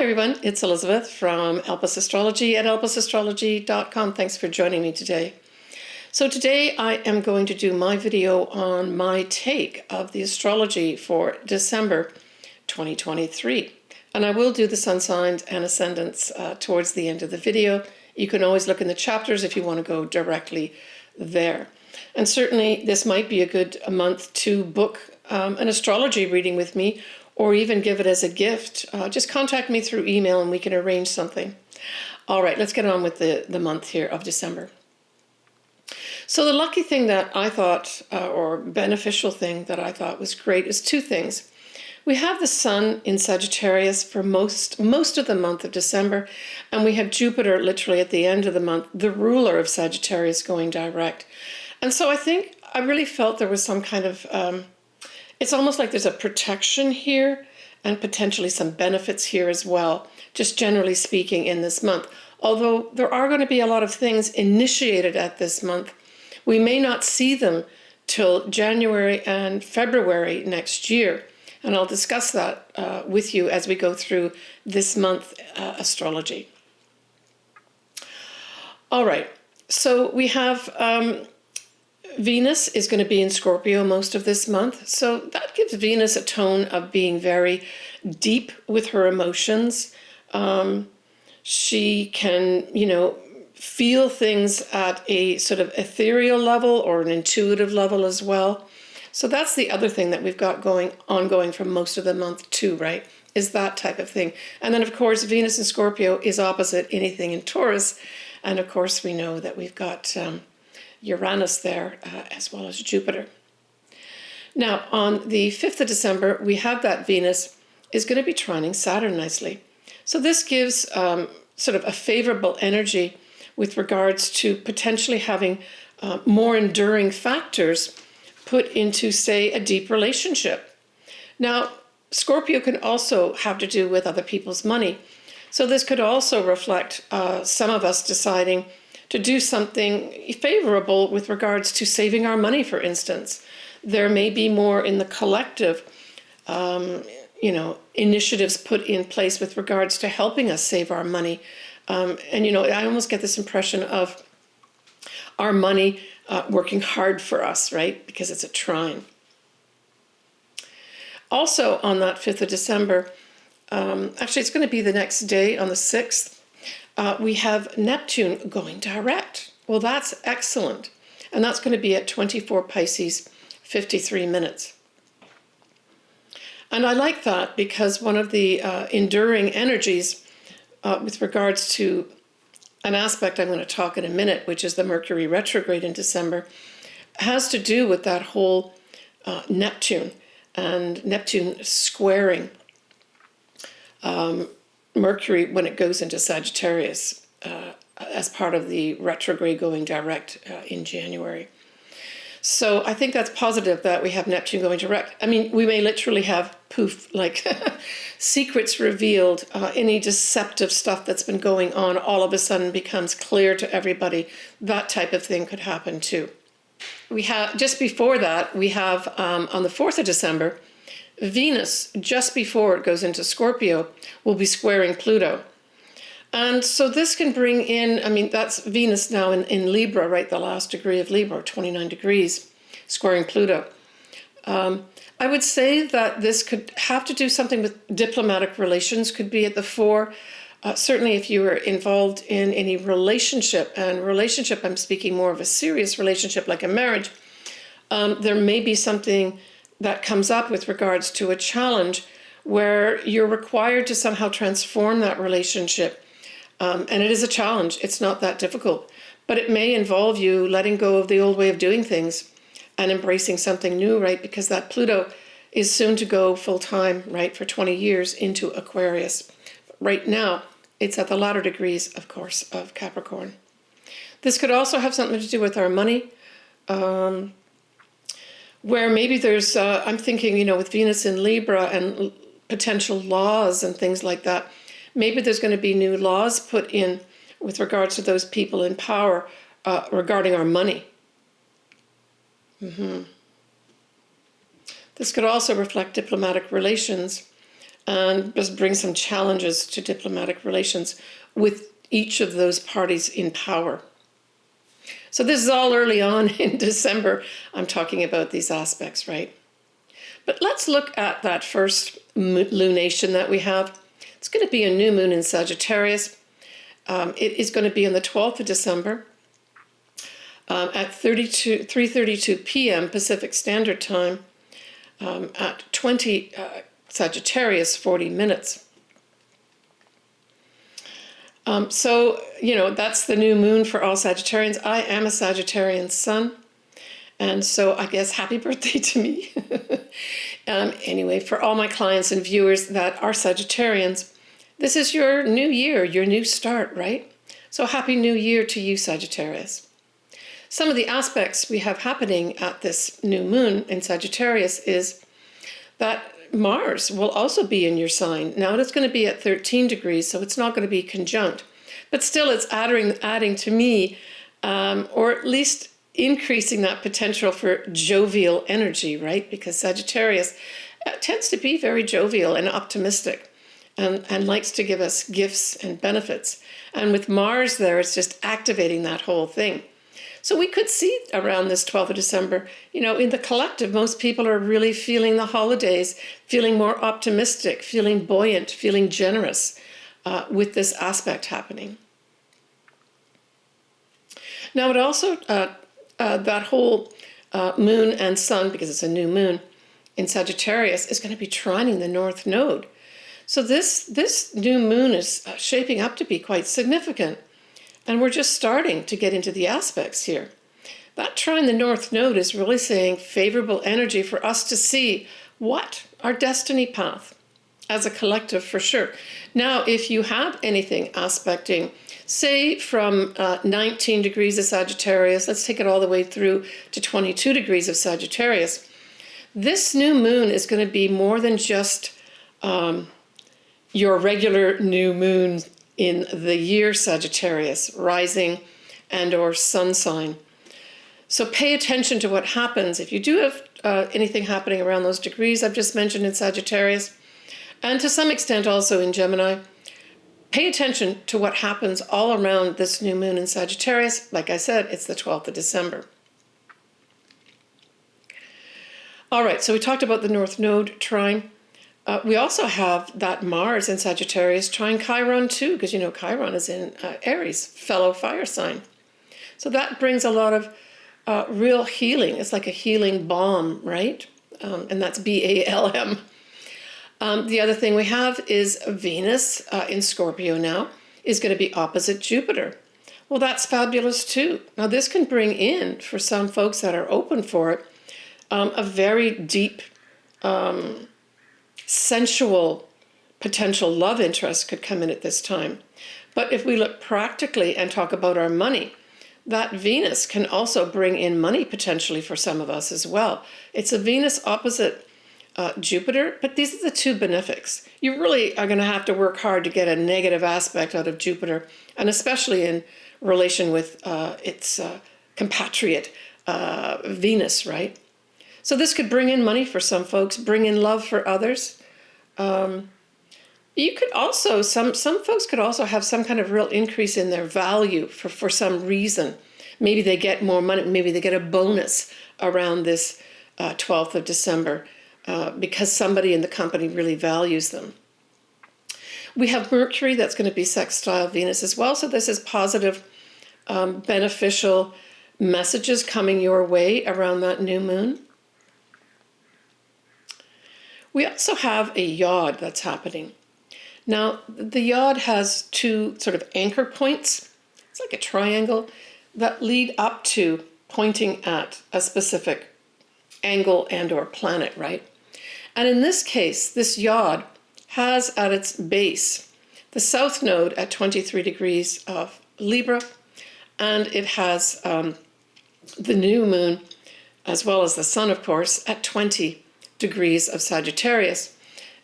everyone, it's Elizabeth from Elpis Astrology at elpisastrology.com. Thanks for joining me today. So today I am going to do my video on my take of the astrology for December 2023. And I will do the sun signs and ascendants towards the end of the video. You can always look in the chapters if you want to go directly there. And certainly this might be a good month to book an astrology reading with me, or even give it as a gift. Just contact me through email and we can arrange something. All right, let's get on with the month here of December. So the lucky thing that I thought, or beneficial thing that I thought was great, is two things. We have the sun in Sagittarius for most of the month of December, and we have Jupiter literally at the end of the month, the ruler of Sagittarius, going direct. And so I really felt there was some kind of, it's almost like there's a protection here and potentially some benefits here as well, just generally speaking in this month. Although there are going to be a lot of things initiated at this month, we may not see them till January and February next year. And I'll discuss that with you as we go through this month astrology. All right, so we have Venus is going to be in Scorpio most of this month. So that gives Venus a tone of being very deep with her emotions. She can, feel things at a sort of ethereal level or an intuitive level as well. So that's the other thing that we've got ongoing for most of the month too, right? Is that type of thing. And then of course, Venus in Scorpio is opposite anything in Taurus. And of course, we know that we've got Uranus there, as well as Jupiter. Now, on the 5th of December, we have that Venus is going to be trining Saturn nicely. So this gives sort of a favorable energy with regards to potentially having more enduring factors put into, say, a deep relationship. Now, Scorpio can also have to do with other people's money. So this could also reflect some of us deciding to do something favorable with regards to saving our money, for instance. There may be more in the collective, initiatives put in place with regards to helping us save our money. I almost get this impression of our money working hard for us, right? Because it's a trine. Also on that 5th of December, actually it's going to be the next day on the 6th, we have Neptune going direct. Well, that's excellent. And that's going to be at 24 Pisces, 53 minutes. And I like that because one of the enduring energies with regards to an aspect I'm going to talk in a minute, which is the Mercury retrograde in December, has to do with that whole Neptune and Neptune squaring Mercury when it goes into Sagittarius as part of the retrograde going direct in January. So I think that's positive that we have Neptune going direct. I mean, we may literally have poof, like secrets revealed, any deceptive stuff that's been going on all of a sudden becomes clear to everybody. That type of thing could happen too. We have, just before that, we have on the 4th of December, Venus, just before it goes into Scorpio, will be squaring Pluto. And so this can bring in, that's Venus now in Libra, right? The last degree of Libra, 29 degrees, squaring Pluto. I would say that this could have to do something with diplomatic relations, could be at the fore. Certainly if you were involved in any relationship, and relationship, I'm speaking more of a serious relationship like a marriage, there may be something that comes up with regards to a challenge where you're required to somehow transform that relationship. And it is a challenge. It's not that difficult, but it may involve you letting go of the old way of doing things and embracing something new, right? Because that Pluto is soon to go full time, right, for 20 years into Aquarius. Right now, it's at the latter degrees, of course, of Capricorn. This could also have something to do with our money, where maybe there's, I'm thinking, with Venus in Libra and potential laws and things like that, maybe there's going to be new laws put in with regards to those people in power regarding our money. This could also reflect diplomatic relations and just bring some challenges to diplomatic relations with each of those parties in power. So this is all early on in December. I'm talking about these aspects, right? But let's look at that first lunation that we have. It's going to be a new moon in Sagittarius. It is going to be on the 12th of December at 3:32 p.m. Pacific Standard Time at 20 Sagittarius 40 minutes. So, that's the new moon for all Sagittarians. I am a Sagittarian sun. And so I guess happy birthday to me. Anyway, for all my clients and viewers that are Sagittarians, this is your new year, your new start, right? So happy new year to you, Sagittarius. Some of the aspects we have happening at this new moon in Sagittarius is that Mars will also be in your sign. Now it's going to be at 13 degrees, so it's not going to be conjunct. But still it's adding to me, or at least increasing that potential for jovial energy, right? Because Sagittarius tends to be very jovial and optimistic and likes to give us gifts and benefits. And with Mars there, it's just activating that whole thing. So we could see around this 12th of December, in the collective, most people are really feeling the holidays, feeling more optimistic, feeling buoyant, feeling generous with this aspect happening. Now it also, that whole moon and sun, because it's a new moon in Sagittarius, is going to be trining the North Node. So this new moon is shaping up to be quite significant. And we're just starting to get into the aspects here. That trine the North Node is really saying favorable energy for us to see what our destiny path as a collective for sure. Now, if you have anything aspecting, say from 19 degrees of Sagittarius, let's take it all the way through to 22 degrees of Sagittarius, this new moon is going to be more than just your regular new moon in the year Sagittarius, rising and or sun sign. So pay attention to what happens. If you do have anything happening around those degrees I've just mentioned in Sagittarius, and to some extent also in Gemini, pay attention to what happens all around this new moon in Sagittarius. Like I said, it's the 12th of December. All right, so we talked about the North Node trine. We also have that Mars in Sagittarius trine Chiron too, because Chiron is in Aries, fellow fire sign. So that brings a lot of real healing. It's like a healing balm, right? And that's BALM. The other thing we have is Venus in Scorpio now is going to be opposite Jupiter. Well, that's fabulous too. Now this can bring in, for some folks that are open for it, a very deep sensual potential love interest could come in at this time. But if we look practically and talk about our money, that Venus can also bring in money potentially for some of us as well. It's a Venus opposite Jupiter, but these are the two benefics. You really are going to have to work hard to get a negative aspect out of Jupiter, and especially in relation with its compatriot Venus, right? So this could bring in money for some folks, bring in love for others. You could also, some folks could also have some kind of real increase in their value for some reason. Maybe they get more money, maybe they get a bonus around this 12th of December because somebody in the company really values them. We have Mercury that's going to be sextile Venus as well. So this is positive, beneficial messages coming your way around that new moon. We also have a yod that's happening. Now, the yod has two sort of anchor points. It's like a triangle that lead up to pointing at a specific angle and or planet, right? And in this case, this yod has at its base the south node at 23 degrees of Libra, and it has the new moon, as well as the sun, of course, at 20 degrees of Sagittarius.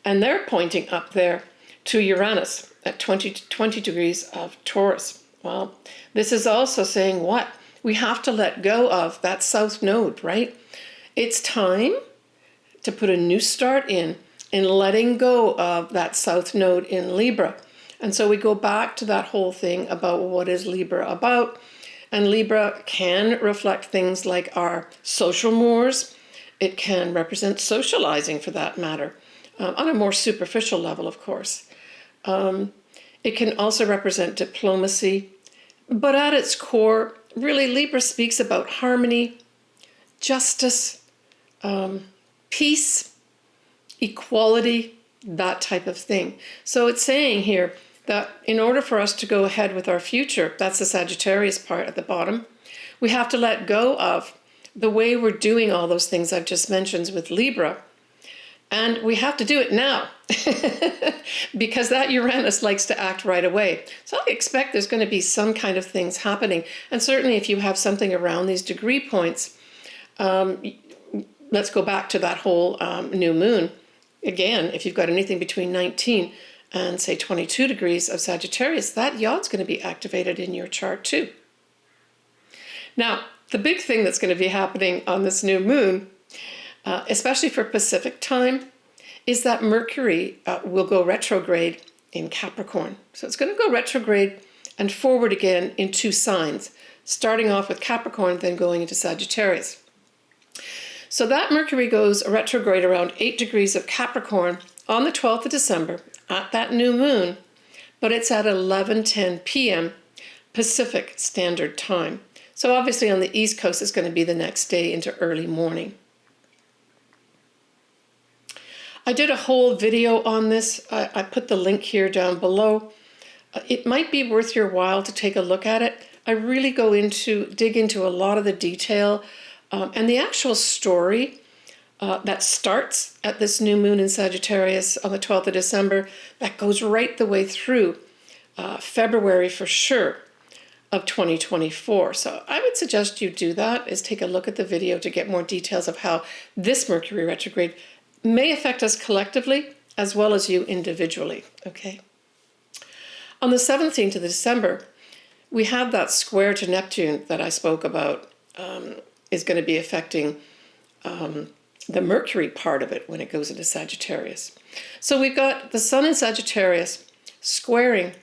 And they're pointing up there to Uranus at 20 degrees of Taurus. Well, this is also saying what? We have to let go of that south node, right? It's time to put a new start in in letting go of that south node in Libra. And so we go back to that whole thing about what is Libra about. And Libra can reflect things like our social mores. It can represent socializing, for that matter, on a more superficial level, of course. It can also represent diplomacy. But at its core, really, Libra speaks about harmony, justice, peace, equality, that type of thing. So it's saying here that in order for us to go ahead with our future, that's the Sagittarius part at the bottom, we have to let go of the way we're doing all those things I've just mentioned with Libra. And we have to do it now because that Uranus likes to act right away. So I expect there's going to be some kind of things happening. And certainly if you have something around these degree points, let's go back to that whole new moon. Again, if you've got anything between 19 and say 22 degrees of Sagittarius, that yod's going to be activated in your chart too. Now, the big thing that's going to be happening on this new moon, especially for Pacific time, is that Mercury will go retrograde in Capricorn. So it's going to go retrograde and forward again in 2 signs, starting off with Capricorn, then going into Sagittarius. So that Mercury goes retrograde around 8 degrees of Capricorn on the 12th of December at that new moon, but it's at 11:10 p.m. Pacific Standard Time. So obviously on the East Coast, it's going to be the next day into early morning. I did a whole video on this. I put the link here down below. It might be worth your while to take a look at it. I really dig into a lot of the detail and the actual story that starts at this new moon in Sagittarius on the 12th of December, that goes right the way through February for sure of 2024. So I would suggest you do that, is take a look at the video to get more details of how this Mercury retrograde may affect us collectively as well as you individually, okay? On the 17th of December, we have that square to Neptune that I spoke about is going to be affecting the Mercury part of it when it goes into Sagittarius. So we've got the Sun in Sagittarius squaring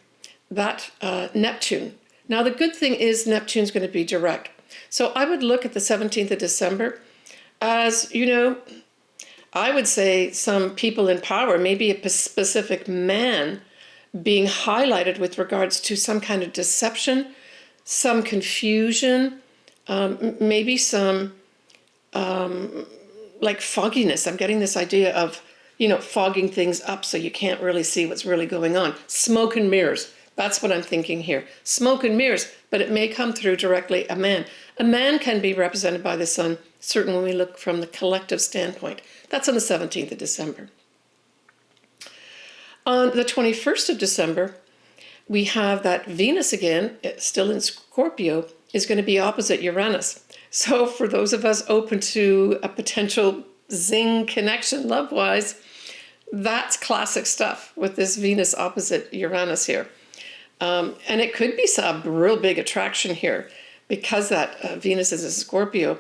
that Neptune. Now the good thing is Neptune's going to be direct. So I would look at the 17th of December as, I would say some people in power, maybe a specific man, being highlighted with regards to some kind of deception, some confusion, maybe some like fogginess. I'm getting this idea of, fogging things up so you can't really see what's really going on. Smoke and mirrors. That's what I'm thinking here. Smoke and mirrors, but it may come through directly a man. A man can be represented by the sun, certainly when we look from the collective standpoint. That's on the 17th of December. On the 21st of December, we have that Venus again, still in Scorpio, is going to be opposite Uranus. So for those of us open to a potential zing connection love-wise, that's classic stuff with this Venus opposite Uranus here. And it could be some real big attraction here because that Venus is a Scorpio.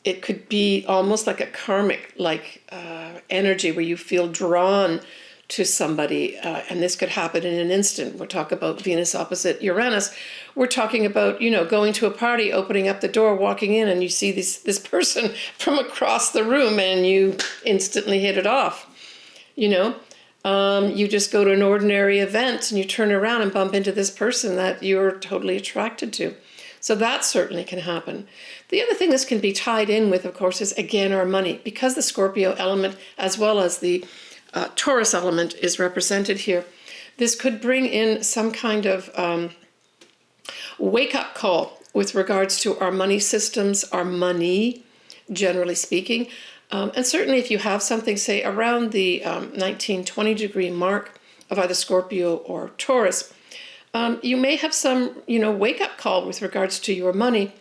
It could be almost like a karmic energy where you feel drawn to somebody, and this could happen in an instant. We'll talk about Venus opposite Uranus. We're talking about, going to a party, opening up the door, walking in, and you see this person from across the room, and you instantly hit it off. You just go to an ordinary event, and you turn around and bump into this person that you're totally attracted to. So that certainly can happen. The other thing this can be tied in with, of course, is, again, our money. Because the Scorpio element, as well as the Taurus element is represented here, this could bring in some kind of wake-up call with regards to our money systems, our money, generally speaking. And certainly if you have something, say, around the 19, 20 degree mark of either Scorpio or Taurus, you may have some, wake-up call with regards to your money,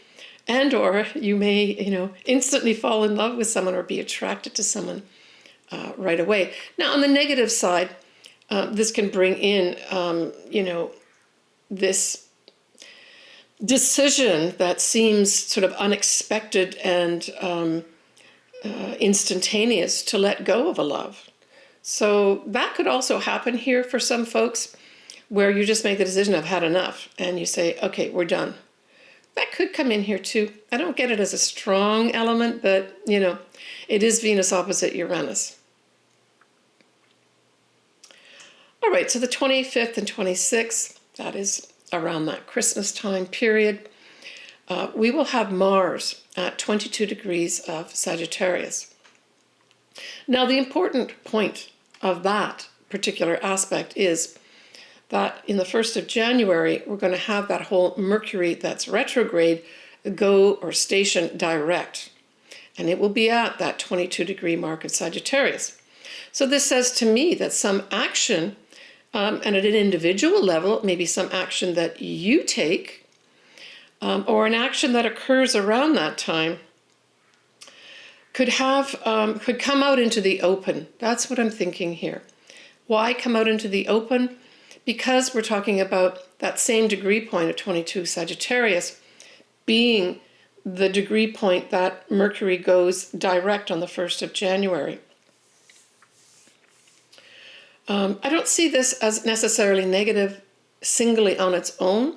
and or you may, instantly fall in love with someone or be attracted to someone right away. Now, on the negative side, this can bring in, this decision that seems sort of unexpected and instantaneous to let go of a love. So that could also happen here for some folks, where you just make the decision, I've had enough, and you say, okay, we're done. That could come in here too. I don't get it as a strong element, but you know, it is Venus opposite Uranus. All right, so the 25th and 26th, that is around that Christmas time period, we will have Mars at 22 degrees of Sagittarius. Now, the important point of that particular aspect is that in the 1st of January, we're going to have that whole Mercury that's retrograde go or station direct. And it will be at that 22 degree mark of Sagittarius. So this says to me that some action, and at an individual level, maybe some action that you take, or an action that occurs around that time, could come out into the open. That's what I'm thinking here. Why come out into the open? Because we're talking about that same degree point of 22 Sagittarius being the degree point that Mercury goes direct on the 1st of January. I don't see this as necessarily negative singly on its own.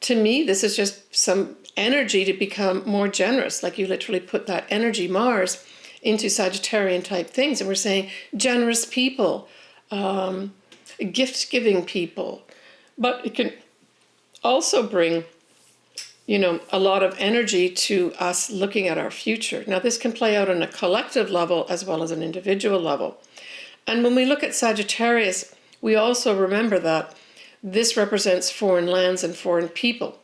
To me, this is just some energy to become more generous. Like you literally put that energy, Mars, into Sagittarian type things. And we're saying generous people, gift-giving people. But it can also bring, you know, a lot of energy to us looking at our future. Now, this can play out on a collective level as well as an individual level. And when we look at Sagittarius, we also remember that this represents foreign lands and foreign people.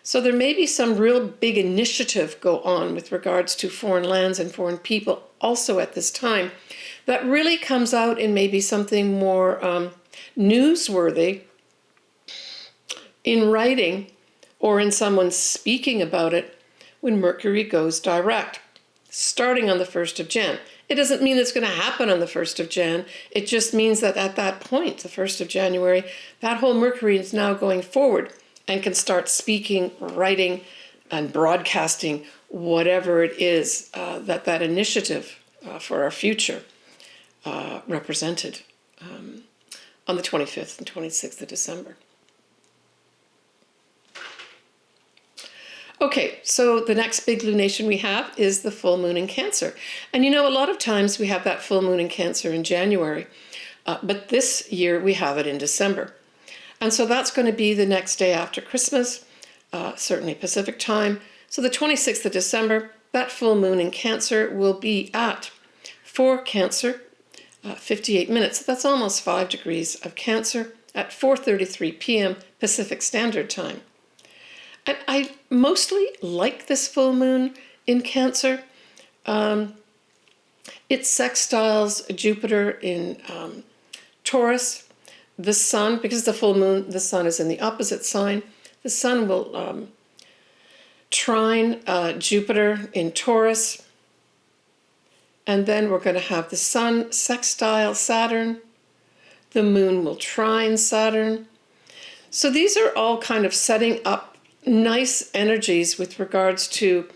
So there may be some real big initiative go on with regards to foreign lands and foreign people also at this time that really comes out in maybe something more newsworthy in writing or in someone speaking about it when Mercury goes direct, starting on the 1st of Jan. It doesn't mean it's going to happen on the 1st of Jan. It just means that at that point, the 1st of January, that whole Mercury is now going forward and can start speaking, writing, and broadcasting whatever it is that initiative for our future represented on the 25th and 26th of December. Okay, so the next big lunation we have is the full moon in Cancer. And you know, a lot of times we have that full moon in Cancer in January, but this year we have it in December. And so that's going to be the next day after Christmas, certainly Pacific time. So the 26th of December, that full moon in Cancer will be at, for Cancer, 58 minutes. That's almost 5 degrees of Cancer at 4:33 p.m. Pacific Standard Time. And I mostly like this full moon in Cancer. It sextiles Jupiter in Taurus. The sun, because the full moon, the sun is in the opposite sign. The sun will trine Jupiter in Taurus. And then we're going to have the sun sextile Saturn. The moon will trine Saturn. So these are all kind of setting up nice energies with regards to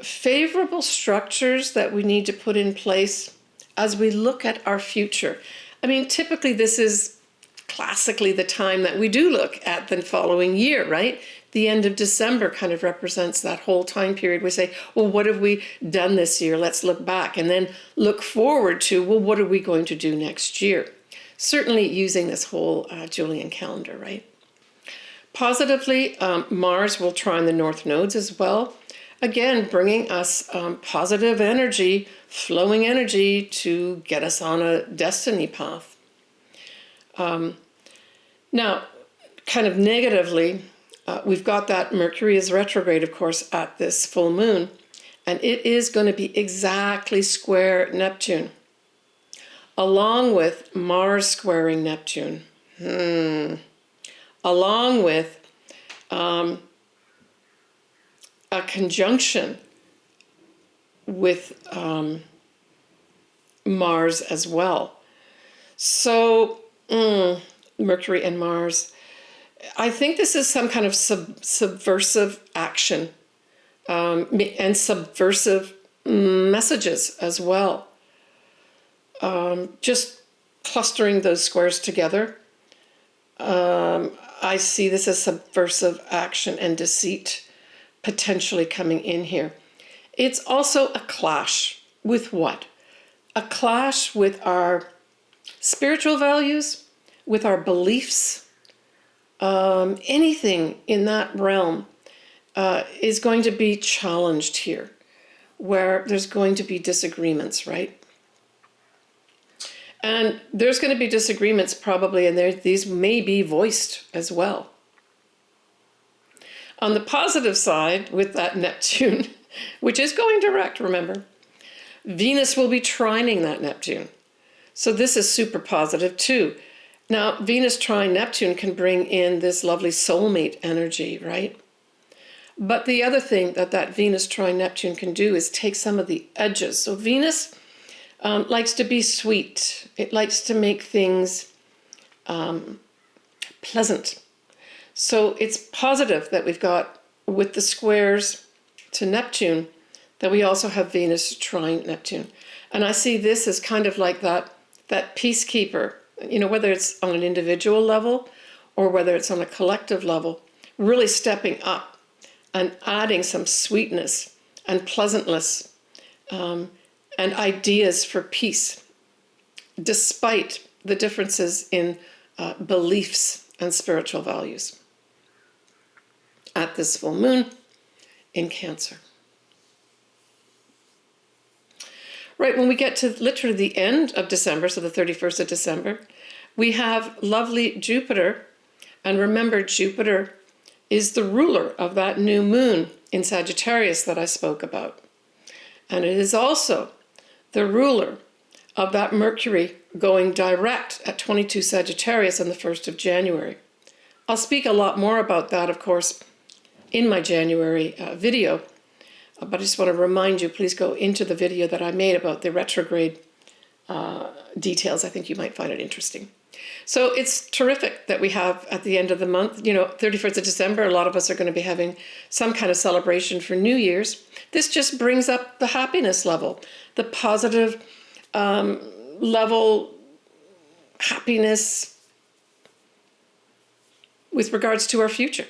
favorable structures that we need to put in place as we look at our future. I mean, typically this is classically the time that we do look at the following year, right? The end of December kind of represents that whole time period. We say, well, what have we done this year? Let's look back and then look forward to, well, what are we going to do next year? Certainly using this whole Julian calendar, right? Positively, Mars will trine the north nodes as well. Again, bringing us positive energy, flowing energy to get us on a destiny path. Now, kind of negatively, we've got that Mercury is retrograde, of course, at this full moon, and it is going to be exactly square Neptune, along with Mars squaring Neptune. Along with a conjunction with Mars as well. So Mercury and Mars, I think this is some kind of subversive action and subversive messages as well. Just clustering those squares together. I see this as subversive action and deceit potentially coming in here. It's also a clash with what? A clash with our spiritual values, with our beliefs. Anything in that realm is going to be challenged here, where there's going to be disagreements, right? And there's going to be disagreements probably, and these may be voiced as well. On the positive side, with that Neptune, which is going direct, remember, Venus will be trining that Neptune. So this is super positive too. Now, Venus trine Neptune can bring in this lovely soulmate energy, right? But the other thing that Venus trine Neptune can do is take some of the edges. So Venus likes to be sweet. It likes to make things pleasant. So it's positive that we've got, with the squares to Neptune, that we also have Venus trine Neptune. And I see this as kind of like that peacekeeper, whether it's on an individual level or whether it's on a collective level, really stepping up and adding some sweetness and pleasantness and ideas for peace, despite the differences in beliefs and spiritual values at this full moon in Cancer. Right, when we get to literally the end of December, so the 31st of December, we have lovely Jupiter. And remember, Jupiter is the ruler of that new moon in Sagittarius that I spoke about. And it is also the ruler of that Mercury going direct at 22 Sagittarius on the 1st of January. I'll speak a lot more about that, of course, in my January video. But I just want to remind you, please go into the video that I made about the retrograde details. I think you might find it interesting. So it's terrific that we have at the end of the month, 31st of December, a lot of us are going to be having some kind of celebration for New Year's. This just brings up the happiness level, the positive level happiness with regards to our future,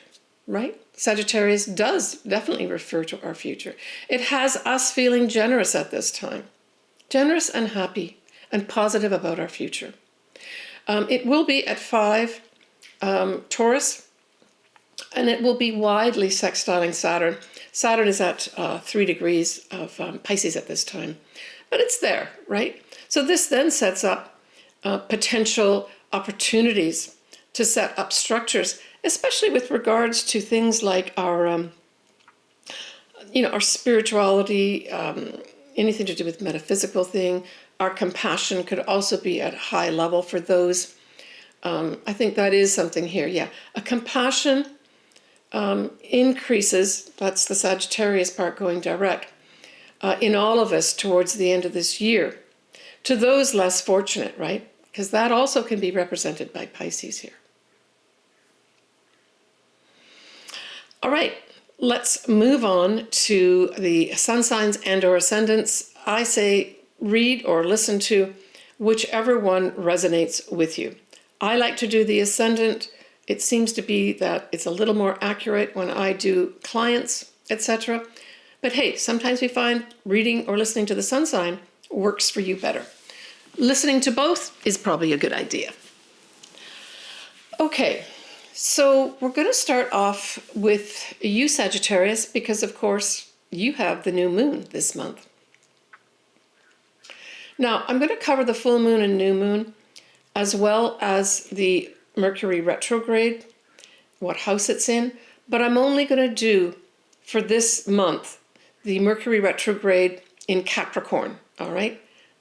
right? Sagittarius does definitely refer to our future. It has us feeling generous at this time, generous and happy and positive about our future. It will be at 5 Taurus, and it will be widely sextiling Saturn. Saturn is at 3 degrees of Pisces at this time, but it's there, right? So this then sets up potential opportunities to set up structures, especially with regards to things like our spirituality, anything to do with metaphysical thing. Our compassion could also be at a high level for those. I think that is something here. Yeah, a compassion increases. That's the Sagittarius part going direct in all of us towards the end of this year. To those less fortunate, right? Because that also can be represented by Pisces here. All right, let's move on to the sun signs and or ascendants. I say read or listen to whichever one resonates with you. I like to do the ascendant. It seems to be that it's a little more accurate when I do clients, etc. But hey, sometimes we find reading or listening to the sun sign works for you better. Listening to both is probably a good idea. Okay. So we're going to start off with you, Sagittarius, because of course you have the new moon this month. Now, I'm going to cover the full moon and new moon, as well as the Mercury retrograde, what house it's in, but I'm only going to do, for this month, the Mercury retrograde in Capricorn, all right?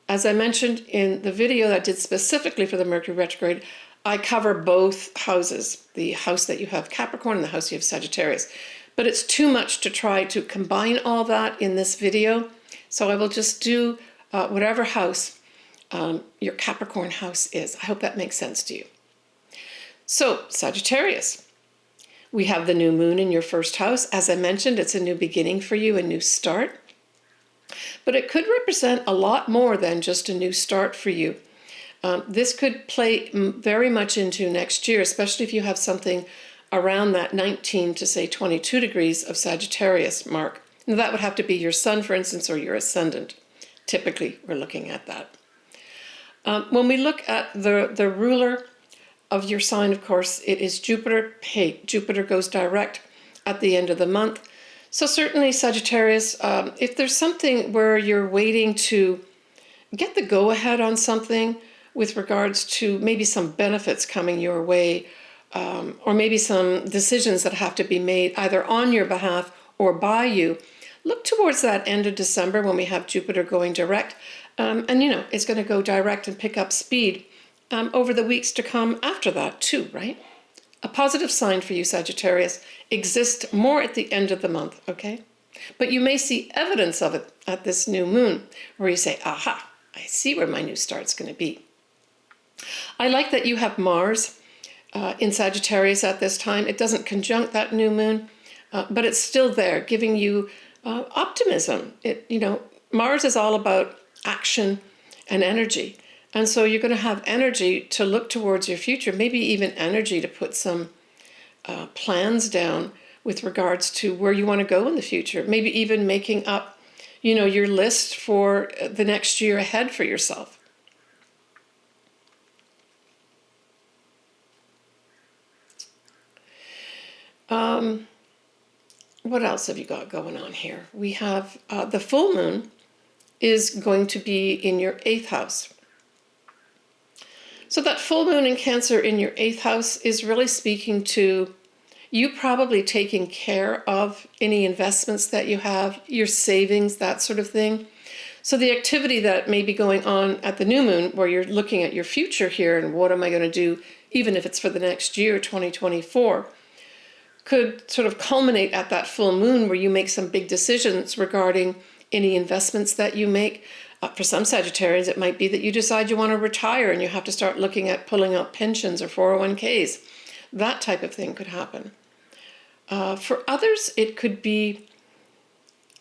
As I mentioned in the video that I did specifically for the Mercury retrograde, I cover both houses, the house that you have Capricorn and the house you have Sagittarius. But it's too much to try to combine all that in this video. So I will just do whatever house your Capricorn house is. I hope that makes sense to you. So Sagittarius, we have the new moon in your first house. As I mentioned, it's a new beginning for you, a new start. But it could represent a lot more than just a new start for you. This could play very much into next year, especially if you have something around that 19 to say 22 degrees of Sagittarius mark. Now, that would have to be your sun, for instance, or your ascendant. Typically, we're looking at that. When we look at the ruler of your sign, of course, it is Jupiter. Hey, Jupiter goes direct at the end of the month. So certainly, Sagittarius, if there's something where you're waiting to get the go-ahead on something with regards to maybe some benefits coming your way, or maybe some decisions that have to be made either on your behalf or by you, look towards that end of December when we have Jupiter going direct. And, you know, it's going to go direct and pick up speed over the weeks to come after that too, right? A positive sign for you, Sagittarius, exists more at the end of the month, okay? But you may see evidence of it at this new moon, where you say, aha, I see where my new start's going to be. I like that you have Mars in Sagittarius at this time. It doesn't conjunct that new moon, but it's still there, giving you optimism. Mars is all about action and energy. And so you're going to have energy to look towards your future, maybe even energy to put some plans down with regards to where you want to go in the future. Maybe even making up, your list for the next year ahead for yourself. What else have you got going on here? We have the full moon is going to be in your 8th house. So that full moon in Cancer in your 8th house is really speaking to you probably taking care of any investments that you have, your savings, that sort of thing. So the activity that may be going on at the new moon, where you're looking at your future here and what am I going to do, even if it's for the next year, 2024, could sort of culminate at that full moon where you make some big decisions regarding any investments that you make. For some Sagittarians, it might be that you decide you want to retire and you have to start looking at pulling out pensions or 401ks. That type of thing could happen. For others, it could be,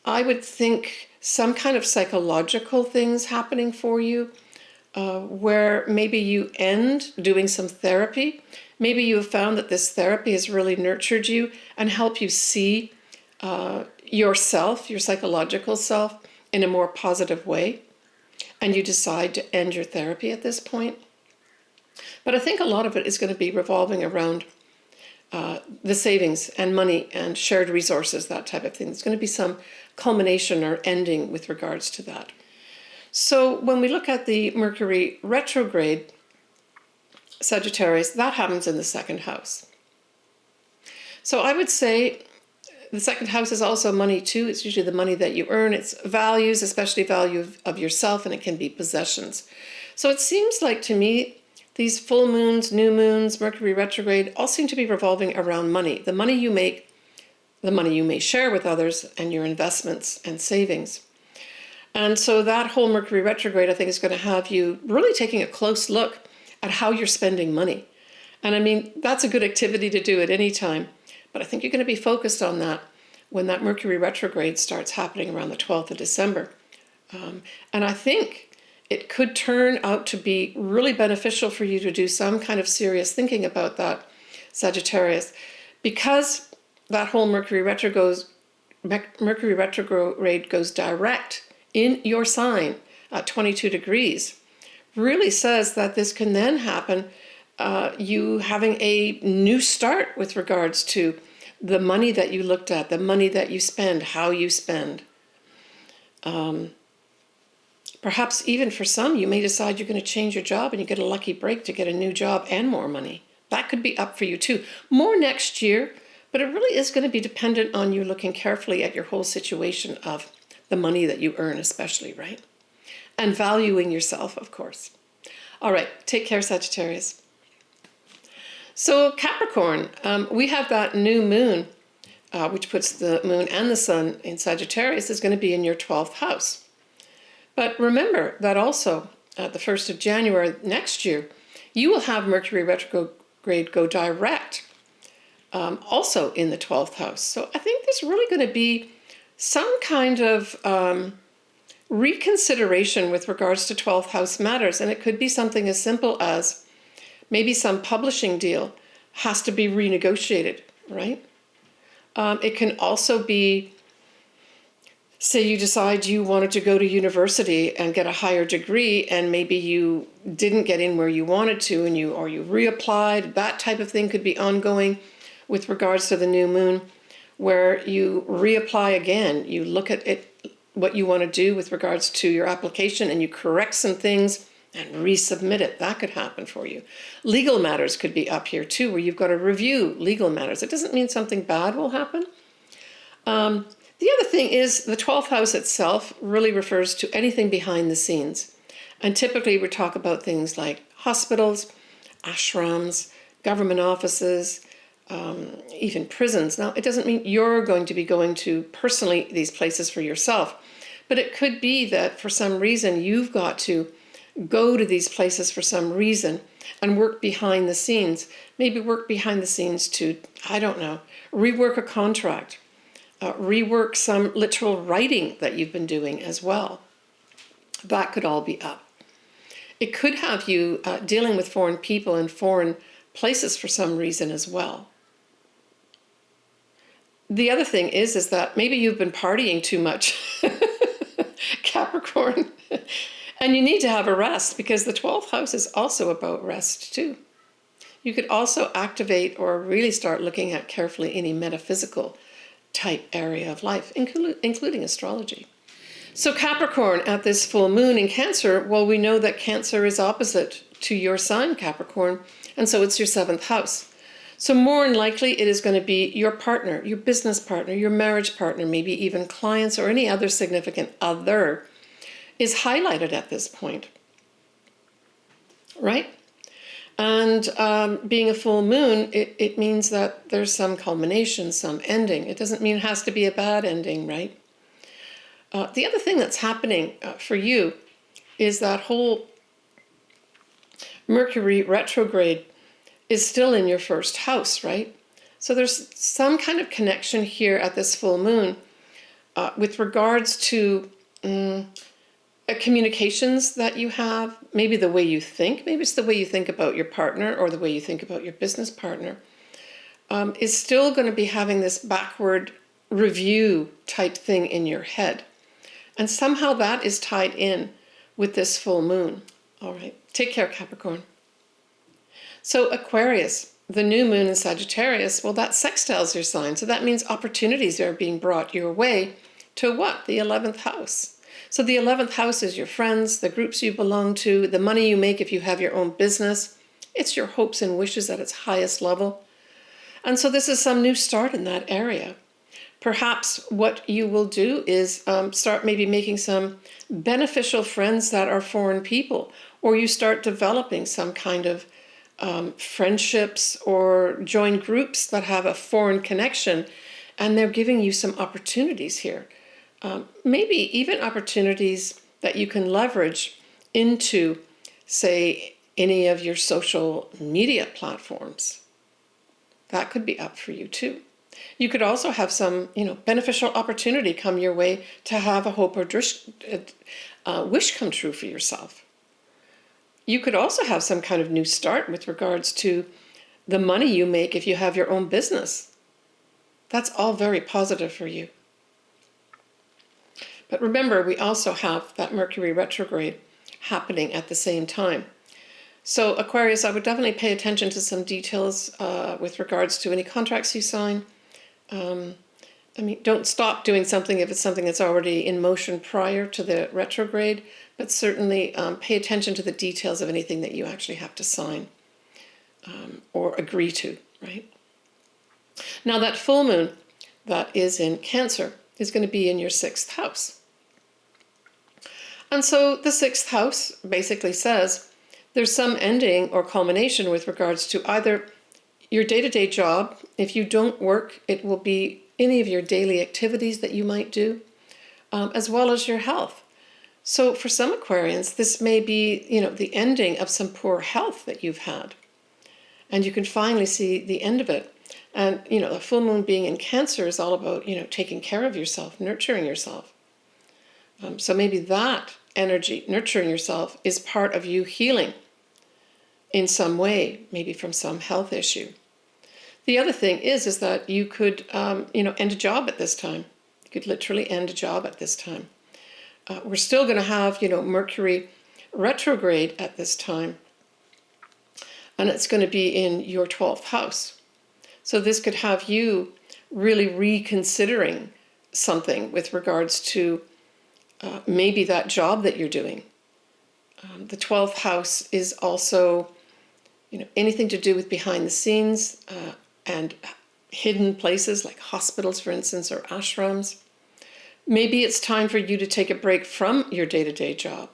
I would think, some kind of psychological things happening for you, where maybe you end doing some therapy. Maybe you have found that this therapy has really nurtured you and helped you see yourself, your psychological self, in a more positive way. And you decide to end your therapy at this point. But I think a lot of it is going to be revolving around the savings and money and shared resources, that type of thing. There's going to be some culmination or ending with regards to that. So when we look at the Mercury retrograde, Sagittarius, that happens in the 2nd house. So I would say the 2nd house is also money too. It's usually the money that you earn. It's values, especially value of yourself, and it can be possessions. So it seems like to me, these full moons, new moons, Mercury retrograde, all seem to be revolving around money. The money you make, the money you may share with others, and your investments and savings. And so that whole Mercury retrograde, I think, is going to have you really taking a close look at how you're spending money. And I mean, that's a good activity to do at any time. But I think you're going to be focused on that when that Mercury retrograde starts happening around the 12th of December. And I think it could turn out to be really beneficial for you to do some kind of serious thinking about that, Sagittarius, because that whole Mercury retrograde goes direct in your sign at 22 degrees, really says that this can then happen, you having a new start with regards to the money that you looked at, the money that you spend, how you spend. Perhaps even for some, you may decide you're going to change your job and you get a lucky break to get a new job and more money. That could be up for you too. More next year, but it really is going to be dependent on you looking carefully at your whole situation of the money that you earn especially, right? And valuing yourself, of course. All right, take care, Sagittarius. So Capricorn, we have that new moon, which puts the moon and the sun in Sagittarius, is going to be in your 12th house. But remember that also at the 1st of January next year, you will have Mercury retrograde go direct, also in the 12th house. So I think there's really going to be some kind of reconsideration with regards to 12th house matters. And it could be something as simple as maybe some publishing deal has to be renegotiated, right? It can also be, say you decide you wanted to go to university and get a higher degree, and maybe you didn't get in where you wanted to, and you reapplied. That type of thing could be ongoing with regards to the new moon, where you reapply again. You look at it, what you want to do with regards to your application, and you correct some things and resubmit it. That could happen for you. Legal matters could be up here too, where you've got to review legal matters. It doesn't mean something bad will happen. The other thing is the 12th house itself really refers to anything behind the scenes. And typically we talk about things like hospitals, ashrams, government offices, even prisons. Now, it doesn't mean you're going to be going to personally these places for yourself, but it could be that for some reason you've got to go to these places for some reason and work behind the scenes. Maybe work behind the scenes to, I don't know, rework a contract, rework some literal writing that you've been doing as well. That could all be up. It could have you dealing with foreign people in foreign places for some reason as well. The other thing is that maybe you've been partying too much, Capricorn, and you need to have a rest, because the 12th house is also about rest too. You could also activate or really start looking at carefully any metaphysical type area of life, including astrology. So Capricorn, at this full moon in Cancer, well, we know that Cancer is opposite to your sign, Capricorn, and so it's your 7th house. So more than likely it is going to be your partner, your business partner, your marriage partner, maybe even clients or any other significant other is highlighted at this point, right? And being a full moon, it means that there's some culmination, some ending. It doesn't mean it has to be a bad ending, right? The other thing that's happening for you is that whole Mercury retrograde is still in your 1st house, right? So there's some kind of connection here at this full moon with regards to communications that you have, maybe the way you think, maybe it's the way you think about your partner or the way you think about your business partner, is still going to be having this backward review type thing in your head. And somehow that is tied in with this full moon. All right, take care, Capricorn. So Aquarius, the new moon in Sagittarius, well, that sextiles your sign. So that means opportunities are being brought your way to what? The 11th house. So the 11th house is your friends, the groups you belong to, the money you make if you have your own business. It's your hopes and wishes at its highest level. And so this is some new start in that area. Perhaps what you will do is start maybe making some beneficial friends that are foreign people, or you start developing some kind of friendships or join groups that have a foreign connection, and they're giving you some opportunities here. Maybe even opportunities that you can leverage into, say, any of your social media platforms. That could be up for you too. You could also have some, beneficial opportunity come your way to have a hope or wish come true for yourself. You could also have some kind of new start with regards to the money you make if you have your own business. That's all very positive for you. But remember, we also have that Mercury retrograde happening at the same time. So Aquarius, I would definitely pay attention to some details with regards to any contracts you sign. Don't stop doing something if it's something that's already in motion prior to the retrograde, but certainly pay attention to the details of anything that you actually have to sign or agree to, right? Now that full moon that is in Cancer is going to be in your 6th house. And so the 6th house basically says there's some ending or culmination with regards to either your day-to-day job. If you don't work, it will be any of your daily activities that you might do, as well as your health. So for some Aquarians, this may be, the ending of some poor health that you've had. And you can finally see the end of it. And, the full moon being in Cancer is all about, taking care of yourself, nurturing yourself. So maybe that energy, nurturing yourself, is part of you healing in some way, maybe from some health issue. The other thing is that you could, end a job at this time. You could literally end a job at this time. We're still going to have, Mercury retrograde at this time, and it's going to be in your 12th house. So this could have you really reconsidering something with regards to maybe that job that you're doing. The 12th house is also, anything to do with behind the scenes and hidden places like hospitals, for instance, or ashrams. Maybe it's time for you to take a break from your day-to-day job.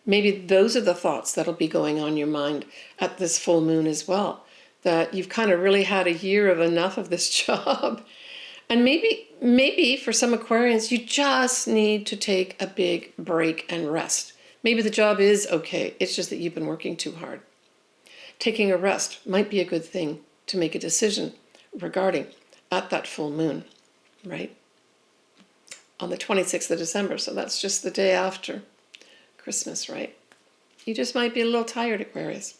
Maybe those are the thoughts that'll be going on your mind at this full moon as well, that you've kind of really had a year of enough of this job. And maybe for some Aquarians, you just need to take a big break and rest. Maybe the job is okay. It's just that you've been working too hard. Taking a rest might be a good thing to make a decision regarding at that full moon, right? On the 26th of December. So that's just the day after Christmas, right? You just might be a little tired, Aquarius.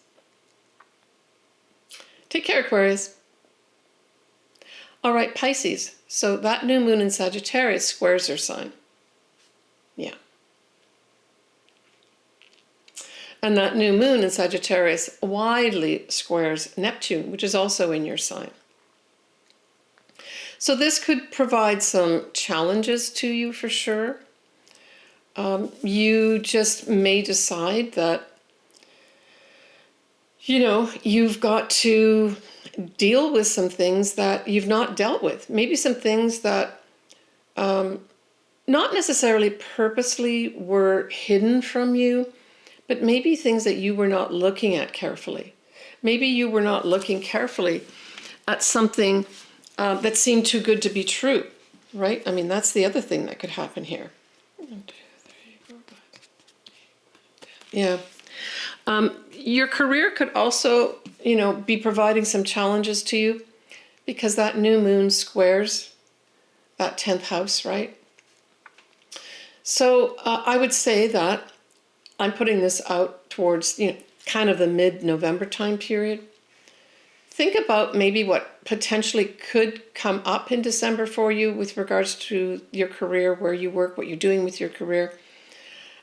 Take care, Aquarius. All right, Pisces. So that new moon in Sagittarius squares their sign. Yeah. And that new moon in Sagittarius widely squares Neptune, which is also in your sign. So this could provide some challenges to you for sure. You just may decide that, you've got to deal with some things that you've not dealt with. Maybe some things that not necessarily purposely were hidden from you, but maybe things that you were not looking at carefully. Maybe you were not looking carefully at something that seemed too good to be true, right? I mean, that's the other thing that could happen here. 1, 2, 3, 4, 5. Yeah. Your career could also, be providing some challenges to you because that new moon squares that 10th house, right? So I would say that I'm putting this out towards, kind of the mid-November time period. Think about maybe what potentially could come up in December for you with regards to your career, where you work, what you're doing with your career,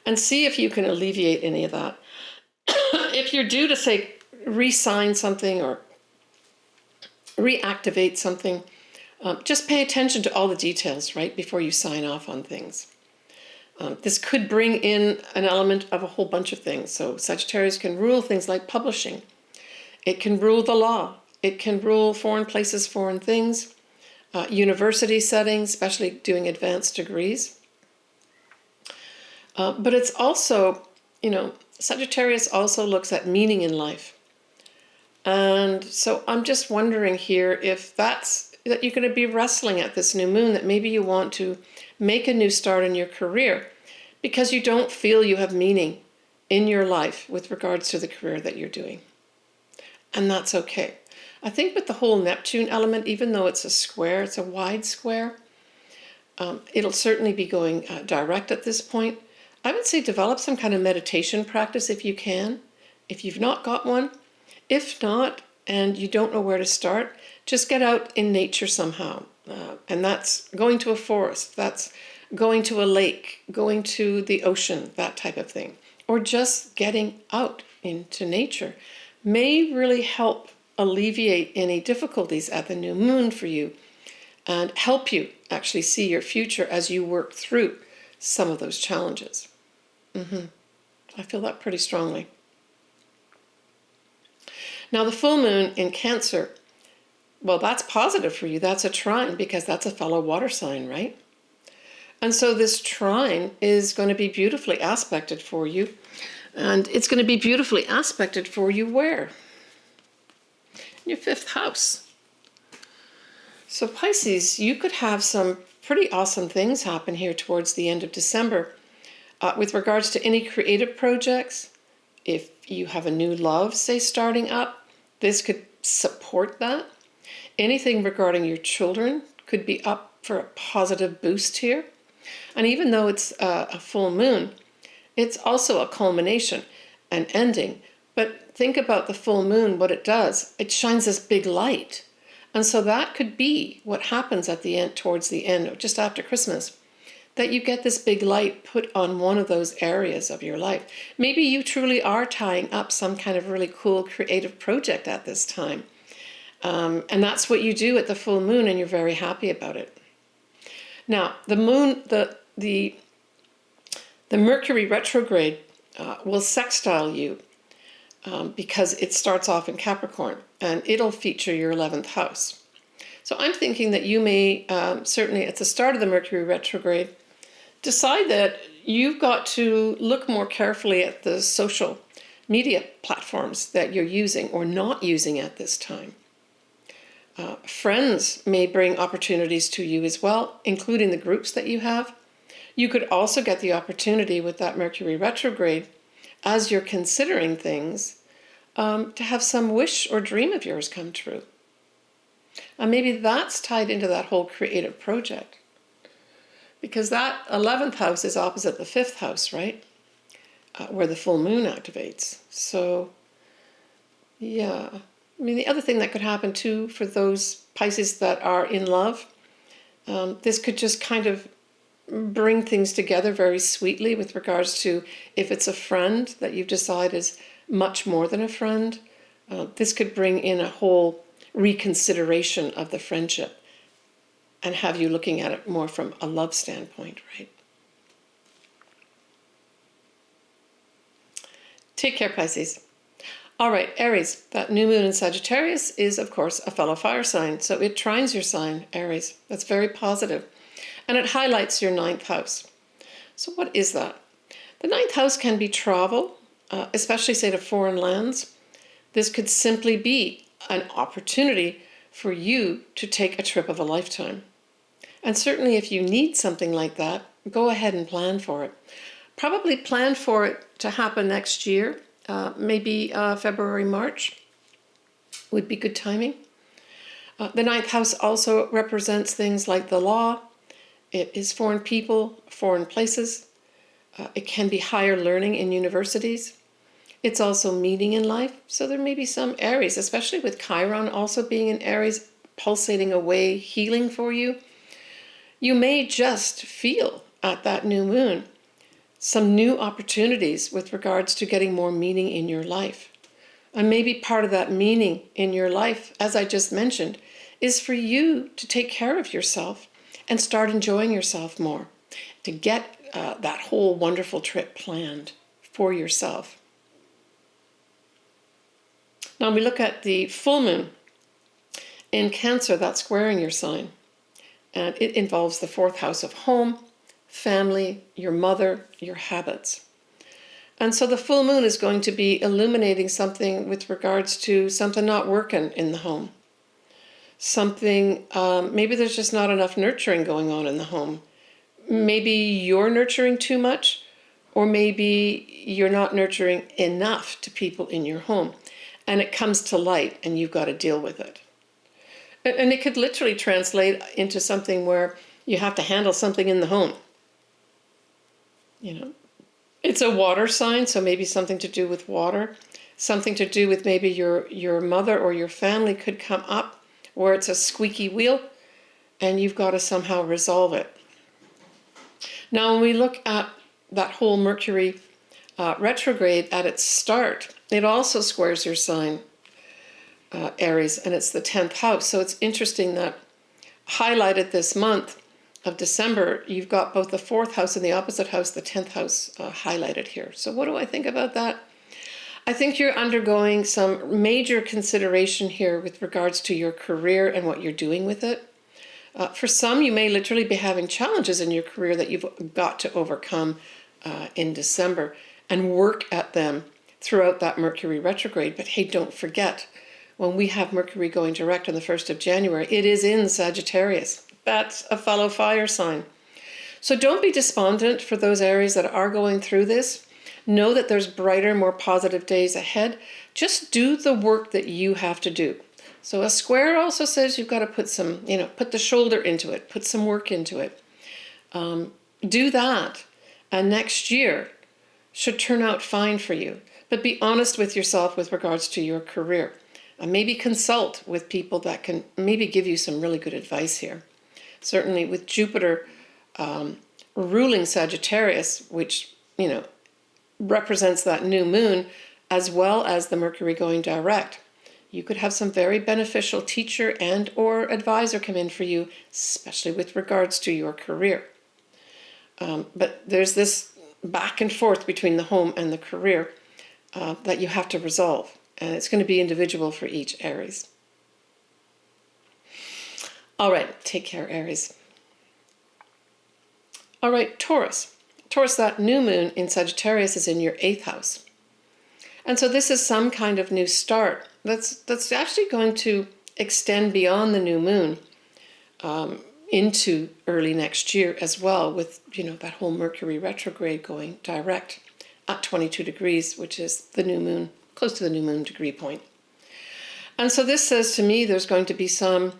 and see if you can alleviate any of that. If you're due to, say, re-sign something or reactivate something, just pay attention to all the details, right, before you sign off on things. This could bring in an element of a whole bunch of things. So Sagittarius can rule things like publishing. It can rule the law. It can rule foreign places, foreign things, university settings, especially doing advanced degrees. But it's also, Sagittarius also looks at meaning in life. And so I'm just wondering here if that you're going to be wrestling at this new moon, that maybe you want to make a new start in your career because you don't feel you have meaning in your life with regards to the career that you're doing. And that's okay. I think with the whole Neptune element, even though it's a square, it's a wide square, it'll certainly be going direct at this point. I would say develop some kind of meditation practice if you can, if you've not got one. If not, and you don't know where to start, just get out in nature somehow. And that's going to a forest, that's going to a lake, going to the ocean, that type of thing. Or just getting out into nature may really help alleviate any difficulties at the new moon for you and help you actually see your future as you work through some of those challenges. I feel that pretty strongly. Now the full moon in Cancer, well, that's positive for you. That's a trine because that's a fellow water sign, right? And so this trine is going to be beautifully aspected for you. And it's going to be beautifully aspected for you where? In your 5th house. So Pisces, you could have some pretty awesome things happen here towards the end of December with regards to any creative projects. If you have a new love, say, starting up, this could support that. Anything regarding your children could be up for a positive boost here. And even though it's a full moon, it's also a culmination, an ending. But think about the full moon, what it does. It shines this big light. And so that could be what happens at the end, towards the end, or just after Christmas, that you get this big light put on one of those areas of your life. Maybe you truly are tying up some kind of really cool creative project at this time. And that's what you do at the full moon, and you're very happy about it. Now, the moon, the Mercury retrograde will sextile you because it starts off in Capricorn, and it'll feature your 11th house. So I'm thinking that you may, certainly at the start of the Mercury retrograde, decide that you've got to look more carefully at the social media platforms that you're using or not using at this time. Friends may bring opportunities to you as well, including the groups that you have. You could also get the opportunity with that Mercury retrograde, as you're considering things, to have some wish or dream of yours come true. And maybe that's tied into that whole creative project. Because that 11th house is opposite the 5th house, right? Where the full moon activates. So, yeah. I mean, the other thing that could happen too for those Pisces that are in love, this could just kind of bring things together very sweetly with regards to if it's a friend that you've decided is much more than a friend. This could bring in a whole reconsideration of the friendship and have you looking at it more from a love standpoint, right? Take care, Pisces. All right, Aries, that new moon in Sagittarius is, of course, a fellow fire sign. So it trines your sign, Aries. That's very positive. And it highlights your 9th house. So what is that? The 9th house can be travel, especially, say, to foreign lands. This could simply be an opportunity for you to take a trip of a lifetime. And certainly if you need something like that, go ahead and plan for it. Probably plan for it to happen next year. Maybe February, March would be good timing. The 9th house also represents things like the law. It is foreign people, foreign places. It can be higher learning in universities. It's also meaning in life. So there may be some Aries, especially with Chiron also being in Aries, pulsating away, healing for you. You may just feel at that new moon some new opportunities with regards to getting more meaning in your life. And maybe part of that meaning in your life, as I just mentioned, is for you to take care of yourself and start enjoying yourself more, to get that whole wonderful trip planned for yourself. Now we look at the full moon in Cancer, that's squaring your sign. And it involves the 4th house of home, family, your mother, your habits. And so the full moon is going to be illuminating something with regards to something not working in the home. Something, maybe there's just not enough nurturing going on in the home. Maybe you're nurturing too much, or maybe you're not nurturing enough to people in your home. And it comes to light and you've got to deal with it. And it could literally translate into something where you have to handle something in the home. You know, it's a water sign, so maybe something to do with water, something to do with maybe your mother or your family could come up where it's a squeaky wheel and you've got to somehow resolve it. Now, when we look at that whole Mercury retrograde at its start, it also squares your sign, Aries, and it's the 10th house. So it's interesting that highlighted this month of December, you've got both the 4th house and the opposite house, the 10th house, highlighted here. So what do I think about that? I think you're undergoing some major consideration here with regards to your career and what you're doing with it. For some, you may literally be having challenges in your career that you've got to overcome in December and work at them throughout that Mercury retrograde. But hey, don't forget, when we have Mercury going direct on the 1st of January, it is in Sagittarius. That's a fellow fire sign. So don't be despondent for those Aries that are going through this. Know that there's brighter, more positive days ahead. Just do the work that you have to do. So a square also says you've got to put some, put the shoulder into it, put some work into it. do that, and next year should turn out fine for you. But be honest with yourself with regards to your career. Maybe consult with people that can maybe give you some really good advice here. Certainly with Jupiter ruling Sagittarius, which, represents that new moon, as well as the Mercury going direct, you could have some very beneficial teacher and or advisor come in for you, especially with regards to your career. But there's this back and forth between the home and the career that you have to resolve. And it's going to be individual for each Aries. All right, take care, Aries. All right, Taurus. Taurus, that new moon in Sagittarius is in your 8th house. And so this is some kind of new start that's actually going to extend beyond the new moon into early next year as well, with, that whole Mercury retrograde going direct at 22 degrees, which is the new moon, close to the new moon degree point. And so this says to me there's going to be some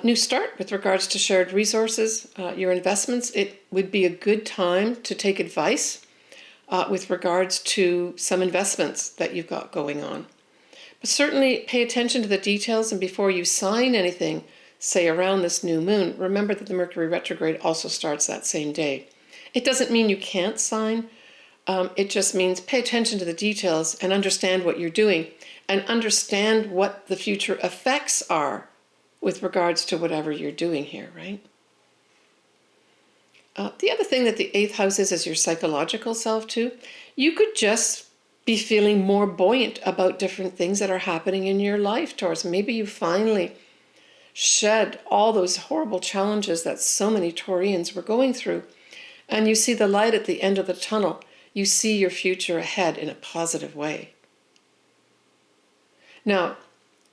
new start with regards to shared resources, your investments. It would be a good time to take advice with regards to some investments that you've got going on. But certainly pay attention to the details, and before you sign anything, say around this new moon, remember that the Mercury retrograde also starts that same day. It doesn't mean you can't sign. It just means pay attention to the details and understand what you're doing, and understand what the future effects are with regards to whatever you're doing here, right? The other thing that the 8th house is your psychological self too. You could just be feeling more buoyant about different things that are happening in your life, Taurus. Maybe you finally shed all those horrible challenges that so many Taurians were going through, and you see the light at the end of the tunnel. You see your future ahead in a positive way. Now,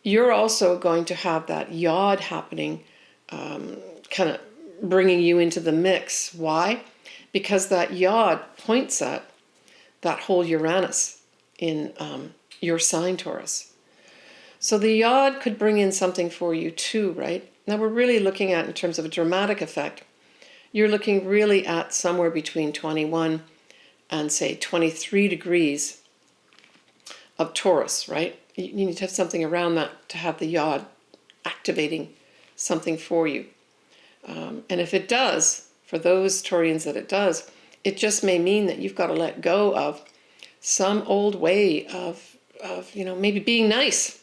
you're also going to have that yod happening, kind of bringing you into the mix. Why? Because that yod points at that whole Uranus in your sign, Taurus. So the yod could bring in something for you too, right? Now we're really looking at, in terms of a dramatic effect, you're looking really at somewhere between 21 and say 23 degrees of Taurus, right? You need to have something around that to have the yod activating something for you. And if it does, for those Taurians that it does, it just may mean that you've got to let go of some old way of maybe being nice.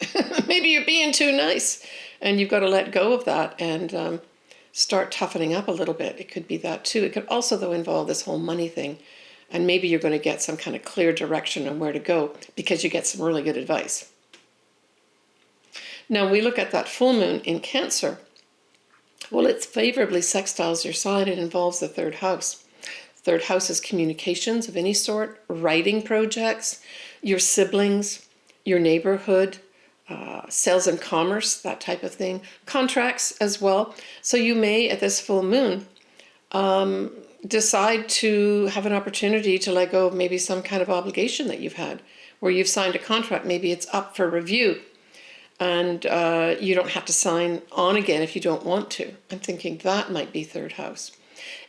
Maybe you're being too nice, and you've got to let go of that and start toughening up a little bit. It could be that too. It could also, though, involve this whole money thing. And maybe you're going to get some kind of clear direction on where to go because you get some really good advice. Now we look at that full moon in Cancer. Well, it favorably sextiles your sign. It involves the 3rd house. 3rd house is communications of any sort, writing projects, your siblings, your neighborhood, sales and commerce, that type of thing, contracts as well. So you may, at this full moon, decide to have an opportunity to let go of maybe some kind of obligation that you've had, where you've signed a contract. Maybe it's up for review, and you don't have to sign on again if you don't want to. I'm thinking that might be 3rd house.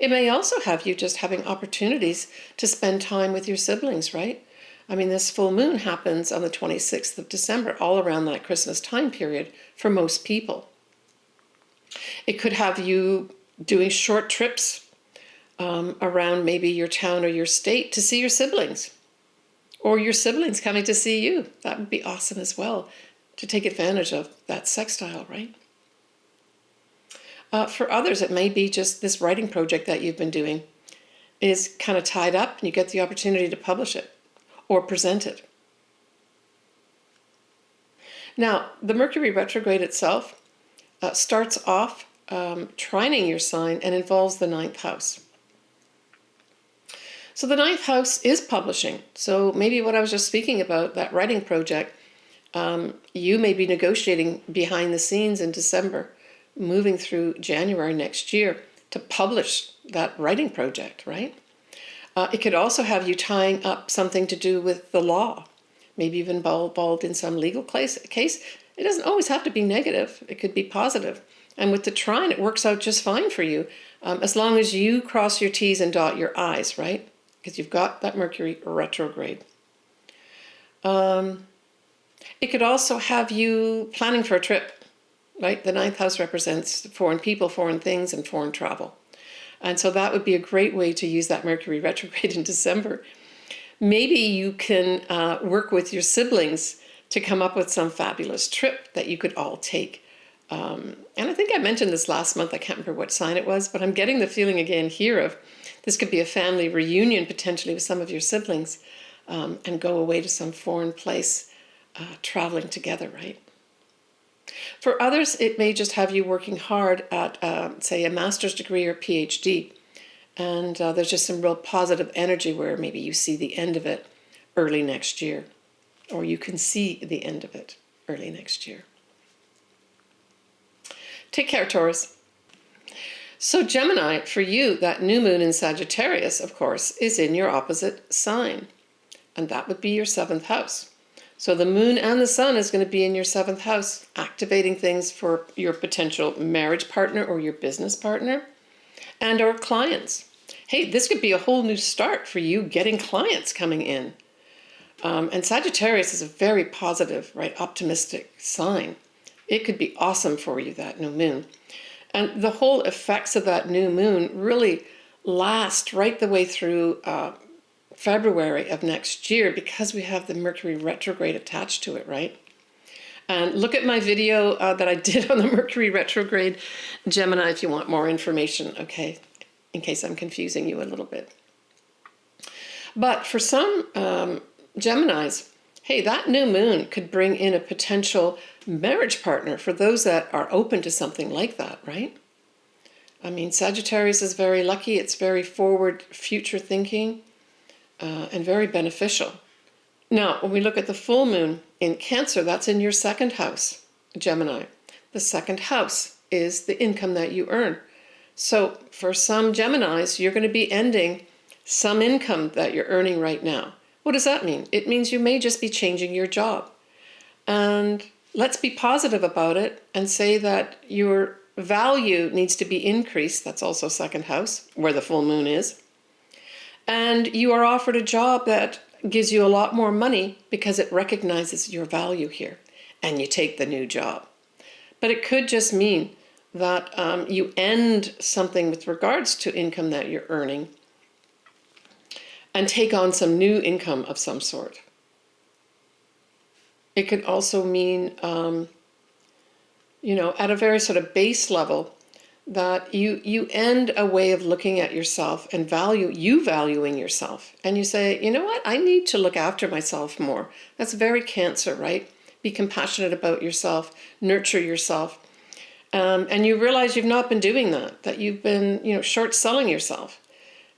It may also have you just having opportunities to spend time with your siblings, right? I mean, this full moon happens on the 26th of December, all around that Christmas time period for most people. It could have you doing short trips around maybe your town or your state to see your siblings, or your siblings coming to see you. That would be awesome as well, to take advantage of that sextile, right? For others, it may be just this writing project that you've been doing is kind of tied up, and you get the opportunity to publish it or present it. Now, the Mercury retrograde itself starts off trining your sign and involves the 9th house. So the 9th house is publishing. So maybe what I was just speaking about, that writing project, you may be negotiating behind the scenes in December, moving through January next year to publish that writing project, right? It could also have you tying up something to do with the law. Maybe you've been involved in some legal case. It doesn't always have to be negative. It could be positive. And with the trine, it works out just fine for you, as long as you cross your T's and dot your I's, right? Because you've got that Mercury retrograde. It could also have you planning for a trip, right? The ninth house represents foreign people, foreign things, and foreign travel. And so that would be a great way to use that Mercury retrograde in December. Maybe you can work with your siblings to come up with some fabulous trip that you could all take. And I think I mentioned this last month, I can't remember what sign it was, but I'm getting the feeling again here of this could be a family reunion potentially with some of your siblings, and go away to some foreign place, traveling together, right? For others, it may just have you working hard at, say, a master's degree or Ph.D. And there's just some real positive energy where maybe you see the end of it early next year, or you can see the end of it early next year. Take care, Taurus. So Gemini, for you, that new moon in Sagittarius, of course, is in your opposite sign. And that would be your 7th house. So the moon and the sun is going to be in your 7th house, activating things for your potential marriage partner or your business partner and or clients. Hey, this could be a whole new start for you getting clients coming in. And Sagittarius is a very positive, right, optimistic sign. It could be awesome for you, that new moon. And the whole effects of that new moon really last right the way through February of next year, because we have the Mercury retrograde attached to it, right? And look at my video that I did on the Mercury retrograde, Gemini, if you want more information, okay, in case I'm confusing you a little bit. But for some Geminis, hey, that new moon could bring in a potential marriage partner for those that are open to something like that, right? I mean, Sagittarius is very lucky. It's very forward, future thinking, and very beneficial. Now, when we look at the full moon in Cancer, that's in your 2nd house, Gemini. The 2nd house is the income that you earn. So for some Geminis, you're going to be ending some income that you're earning right now. What does that mean? It means you may just be changing your job. And let's be positive about it and say that your value needs to be increased. That's also 2nd house, where the full moon is. And you are offered a job that gives you a lot more money because it recognizes your value here, and you take the new job. But it could just mean that you end something with regards to income that you're earning and take on some new income of some sort. It could also mean, at a very sort of base level, that you end a way of looking at yourself and valuing yourself. And you say, you know what, I need to look after myself more. That's very Cancer, right? Be compassionate about yourself, nurture yourself. And you realize you've not been doing that you've been, short-selling yourself.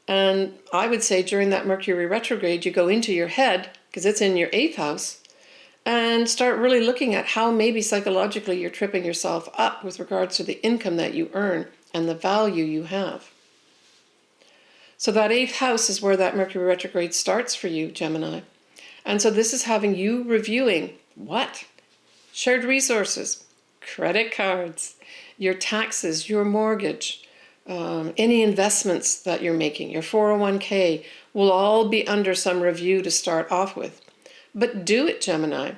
And I would say during that Mercury retrograde, you go into your head, because it's in your 8th house, and start really looking at how maybe psychologically you're tripping yourself up with regards to the income that you earn and the value you have. So that 8th house is where that Mercury retrograde starts for you, Gemini. And so this is having you reviewing what? Shared resources, credit cards, your taxes, your mortgage, any investments that you're making, your 401k will all be under some review to start off with. But do it, Gemini,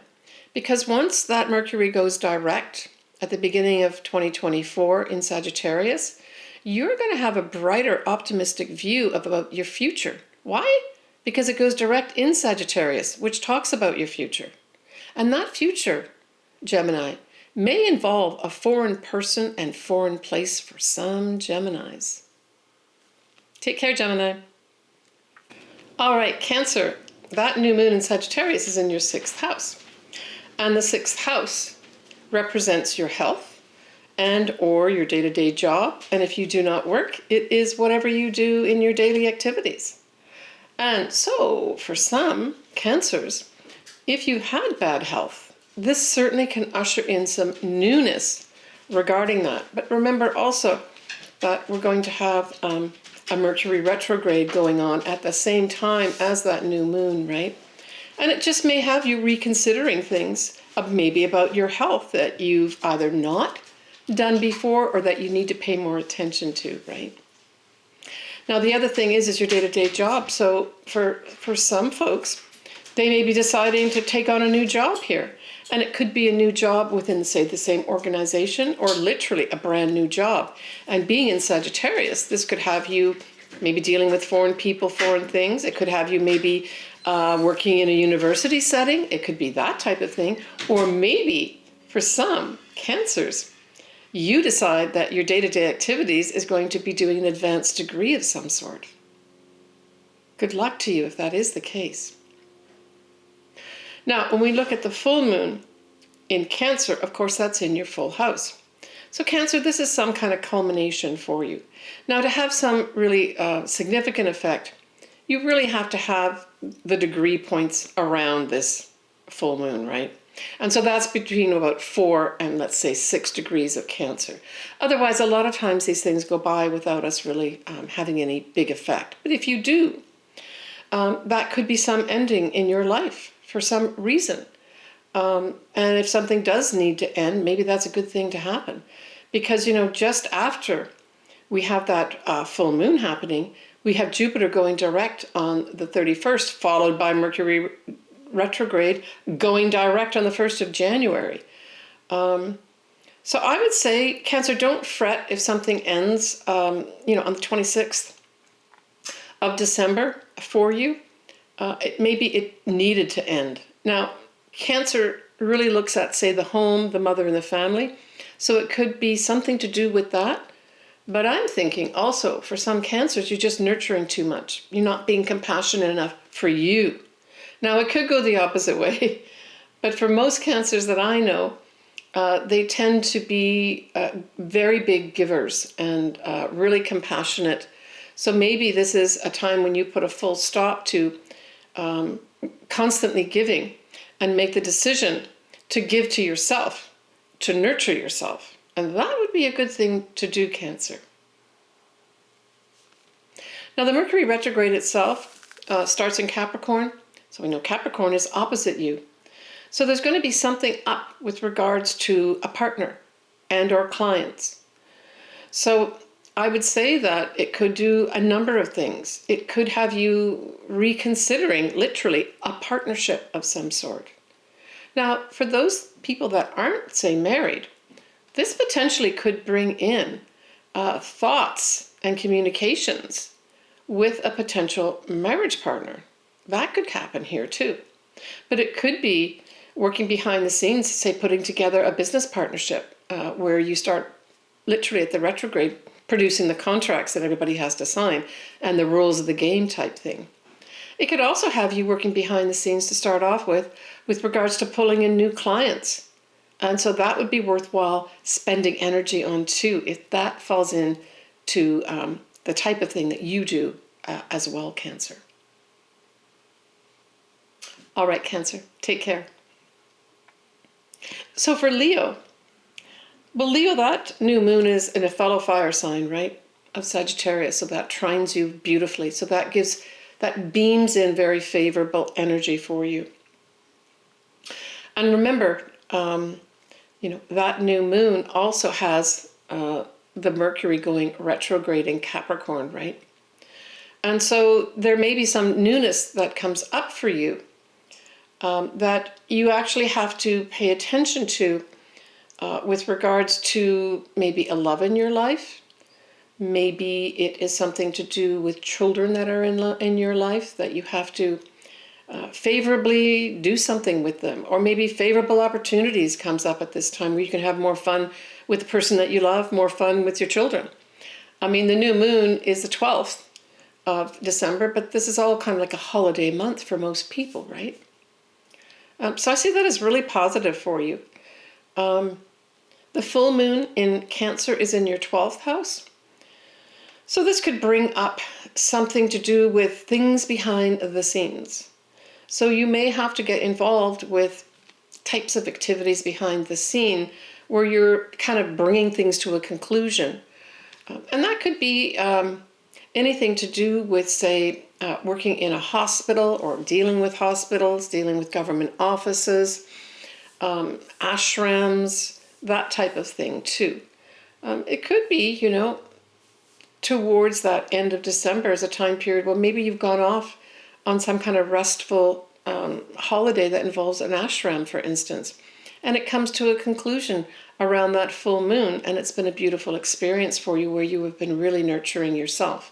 because once that Mercury goes direct at the beginning of 2024 in Sagittarius, you're going to have a brighter, optimistic view about your future. Why? Because it goes direct in Sagittarius, which talks about your future. And that future, Gemini, may involve a foreign person and foreign place for some Geminis. Take care, Gemini. All right, Cancer. That new moon in Sagittarius is in your 6th house. And the 6th house represents your health and or your day-to-day job. And if you do not work, it is whatever you do in your daily activities. And so for some Cancers, if you had bad health, this certainly can usher in some newness regarding that. But remember also that we're going to have a Mercury retrograde going on at the same time as that new moon, right? And it just may have you reconsidering things maybe about your health that you've either not done before or that you need to pay more attention to, right? Now, the other thing is your day-to-day job. So for some folks, they may be deciding to take on a new job here. And it could be a new job within, say, the same organization, or literally a brand new job. And being in Sagittarius, this could have you maybe dealing with foreign people, foreign things. It could have you maybe working in a university setting. It could be that type of thing. Or maybe for some Cancers, you decide that your day-to-day activities is going to be doing an advanced degree of some sort. Good luck to you if that is the case. Now, when we look at the full moon in Cancer, of course, that's in your full house. So Cancer, this is some kind of culmination for you. Now, to have some really significant effect, you really have to have the degree points around this full moon, right? And so that's between about 4 and let's say 6 degrees of Cancer. Otherwise, a lot of times these things go by without us really having any big effect. But if you do, that could be some ending in your life for some reason. And if something does need to end, maybe that's a good thing to happen. Because, just after we have that full moon happening, we have Jupiter going direct on the 31st, followed by Mercury retrograde going direct on the 1st of January. So I would say, Cancer, don't fret if something ends, on the 26th of December for you. Maybe it needed to end. Now, Cancer really looks at, say, the home, the mother, and the family. So it could be something to do with that. But I'm thinking also, for some Cancers, you're just nurturing too much. You're not being compassionate enough for you. Now, it could go the opposite way. But for most Cancers that I know, they tend to be very big givers and really compassionate. So maybe this is a time when you put a full stop to constantly giving and make the decision to give to yourself, to nurture yourself. And that would be a good thing to do, Cancer. Now, the Mercury retrograde itself starts in Capricorn. So we know Capricorn is opposite you. So there's going to be something up with regards to a partner and or clients. So I would say that it could do a number of things. It could have you reconsidering, literally, a partnership of some sort. Now, for those people that aren't, say, married, this potentially could bring in thoughts and communications with a potential marriage partner. That could happen here too. But it could be working behind the scenes, say putting together a business partnership where you start literally at the retrograde producing the contracts that everybody has to sign and the rules of the game type thing. It could also have you working behind the scenes to start off with regards to pulling in new clients. And so that would be worthwhile spending energy on too, if that falls into the type of thing that you do as well, Cancer. All right, Cancer, take care. So for Leo, well, Leo, that new moon is in a fellow fire sign, right, of Sagittarius, so that trines you beautifully. So that beams in very favorable energy for you. And remember, that new moon also has the Mercury going retrograde in Capricorn, right? And so there may be some newness that comes up for you that you actually have to pay attention to with regards to maybe a love in your life. Maybe it is something to do with children that are in your life that you have to favorably do something with them. Or maybe favorable opportunities comes up at this time where you can have more fun with the person that you love, more fun with your children. I mean, the new moon is the 12th of December, but this is all kind of like a holiday month for most people, right? So I see that as really positive for you. The full moon in Cancer is in your 12th house. So this could bring up something to do with things behind the scenes. So you may have to get involved with types of activities behind the scene where you're kind of bringing things to a conclusion. And that could be anything to do with, say, working in a hospital or dealing with hospitals, dealing with government offices, ashrams, that type of thing too. It could be, towards that end of December as a time period. Well, maybe you've gone off on some kind of restful holiday that involves an ashram, for instance, and it comes to a conclusion around that full moon, and it's been a beautiful experience for you where you have been really nurturing yourself.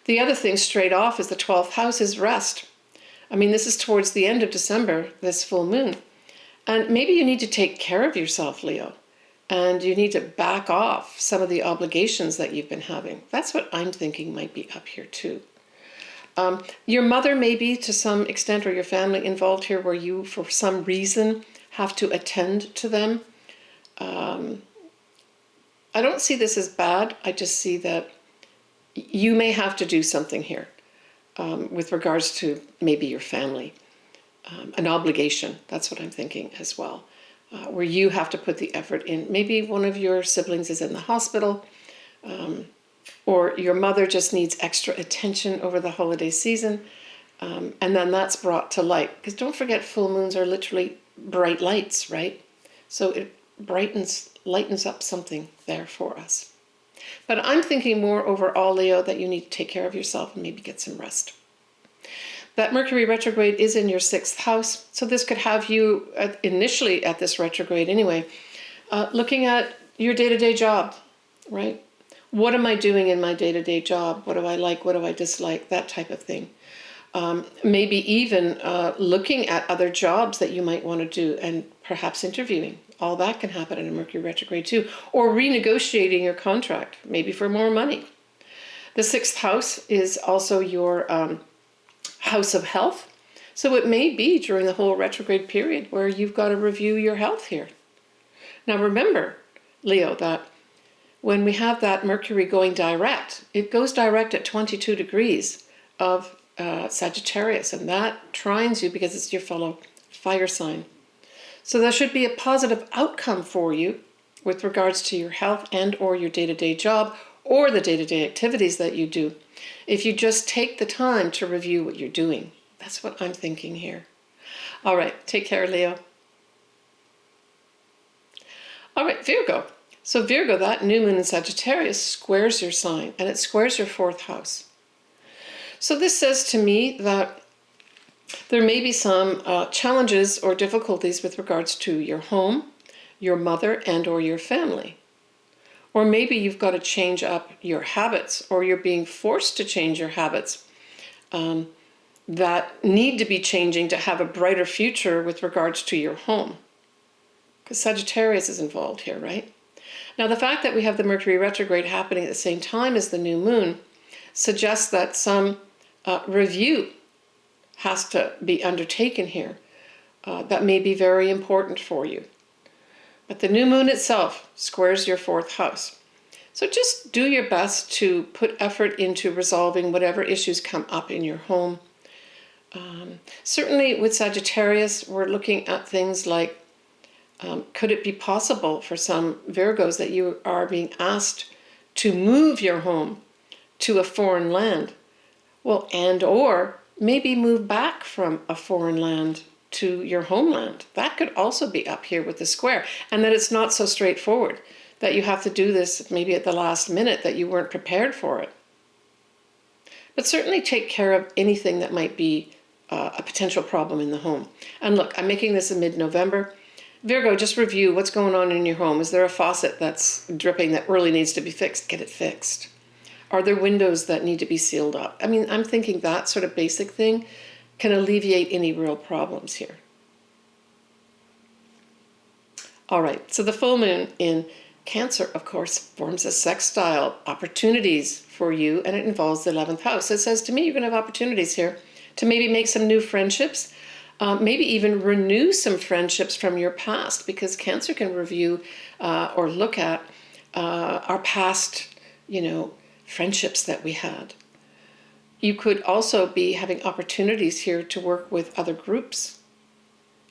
The other thing straight off is the 12th house is rest. I mean, this is towards the end of December, this full moon. And maybe you need to take care of yourself, Leo. And you need to back off some of the obligations that you've been having. That's what I'm thinking might be up here too. Your mother may be to some extent, or your family involved here, where you, for some reason, have to attend to them. I don't see this as bad. I just see that you may have to do something here with regards to maybe your family. An obligation, that's what I'm thinking as well, where you have to put the effort in. Maybe one of your siblings is in the hospital, or your mother just needs extra attention over the holiday season, and then that's brought to light. Because don't forget, full moons are literally bright lights, right? So it lightens up something there for us. But I'm thinking more overall, Leo, that you need to take care of yourself and maybe get some rest. That Mercury retrograde is in your 6th house, so this could have you, initially at this retrograde anyway, looking at your day-to-day job, right? What am I doing in my day-to-day job? What do I like? What do I dislike? That type of thing. Maybe even looking at other jobs that you might want to do and perhaps interviewing. All that can happen in a Mercury retrograde too. Or renegotiating your contract, maybe for more money. The 6th house is also your house of health. So it may be during the whole retrograde period where you've got to review your health here. Now remember, Leo, that when we have that Mercury going direct, it goes direct at 22 degrees of Sagittarius, and that trines you because it's your fellow fire sign. So there should be a positive outcome for you with regards to your health and or your day-to-day job or the day-to-day activities that you do, if you just take the time to review what you're doing. That's what I'm thinking here. All right, take care, Leo. All right, Virgo. So Virgo, that new moon in Sagittarius squares your sign, and it squares your 4th house. So this says to me that there may be some challenges or difficulties with regards to your home, your mother, and or your family. Or maybe you've got to change up your habits, or you're being forced to change your habits that need to be changing to have a brighter future with regards to your home. Because Sagittarius is involved here, right? Now, the fact that we have the Mercury retrograde happening at the same time as the new moon suggests that some review has to be undertaken here that may be very important for you. But the new moon itself squares your 4th house. So just do your best to put effort into resolving whatever issues come up in your home. Certainly with Sagittarius, we're looking at things like, could it be possible for some Virgos that you are being asked to move your home to a foreign land? Well, and or maybe move back from a foreign land to your homeland. That could also be up here with the square. And that it's not so straightforward, that you have to do this maybe at the last minute, that you weren't prepared for it. But certainly take care of anything that might be a potential problem in the home. And look, I'm making this in mid-November. Virgo, just review what's going on in your home. Is there a faucet that's dripping that really needs to be fixed? Get it fixed. Are there windows that need to be sealed up? I mean, I'm thinking that sort of basic thing can alleviate any real problems here. All right, so the full moon in Cancer, of course, forms a sextile, opportunities for you, and it involves the 11th house. It says to me you're going to have opportunities here to maybe make some new friendships, maybe even renew some friendships from your past, because Cancer can review or look at our past, friendships that we had. You could also be having opportunities here to work with other groups.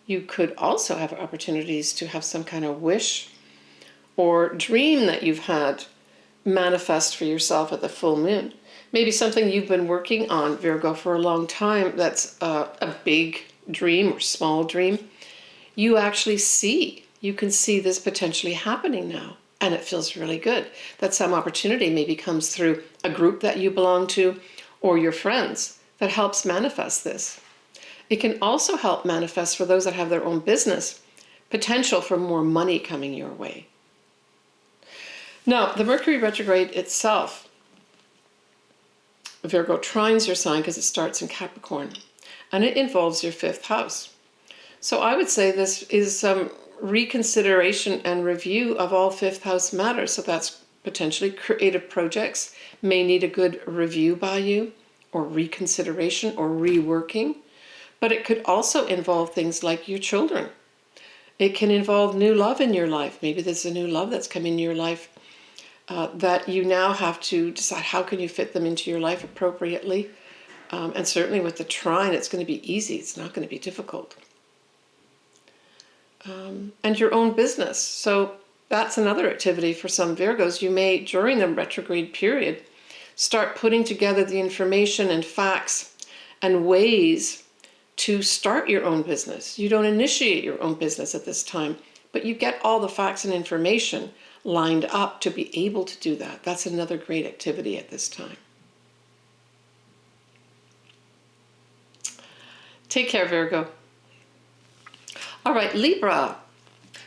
You could also have opportunities to have some kind of wish or dream that you've had manifest for yourself at the full moon. Maybe something you've been working on, Virgo, for a long time that's a big dream or small dream. You actually you can see this potentially happening now. And it feels really good that some opportunity maybe comes through a group that you belong to or your friends that helps manifest this. It can also help manifest for those that have their own business, potential for more money coming your way. Now, the Mercury retrograde itself, Virgo, trines your sign because it starts in Capricorn, and it involves your 5th house. So I would say this is some reconsideration and review of all 5th house matters. So that's potentially creative projects may need a good review by you, or reconsideration or reworking. But it could also involve things like your children. It can involve new love in your life. Maybe there's a new love that's come in your life that you now have to decide how can you fit them into your life appropriately. And certainly with the trine, it's going to be easy. It's not going to be difficult. And your own business. So that's another activity for some Virgos. You may, during the retrograde period, start putting together the information and facts and ways to start your own business. You don't initiate your own business at this time, but you get all the facts and information lined up to be able to do that. That's another great activity at this time. Take care, Virgo. All right, Libra.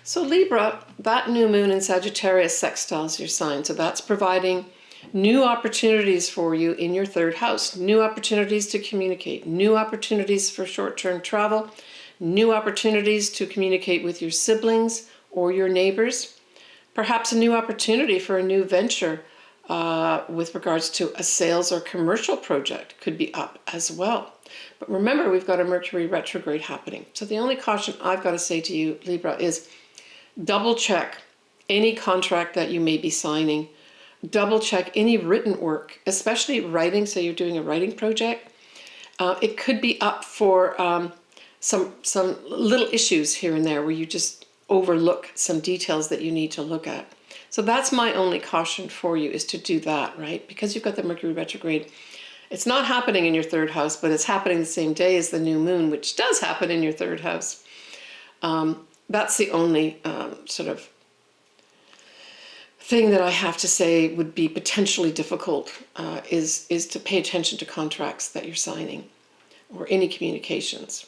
So Libra, that new moon in Sagittarius sextiles your sign. So that's providing new opportunities for you in your 3rd house, new opportunities to communicate, new opportunities for short-term travel, new opportunities to communicate with your siblings or your neighbors, perhaps a new opportunity for a new venture with regards to a sales or commercial project could be up as well. But remember, we've got a Mercury retrograde happening. So the only caution I've got to say to you, Libra, is double check any contract that you may be signing. Double check any written work, especially writing. So you're doing a writing project. It could be up for some little issues here and there where you just overlook some details that you need to look at. So that's my only caution for you, is to do that, right? Because you've got the Mercury retrograde. It's not happening in your 3rd house, but it's happening the same day as the new moon, which does happen in your 3rd house. That's the only sort of thing that I have to say would be potentially difficult, is to pay attention to contracts that you're signing or any communications.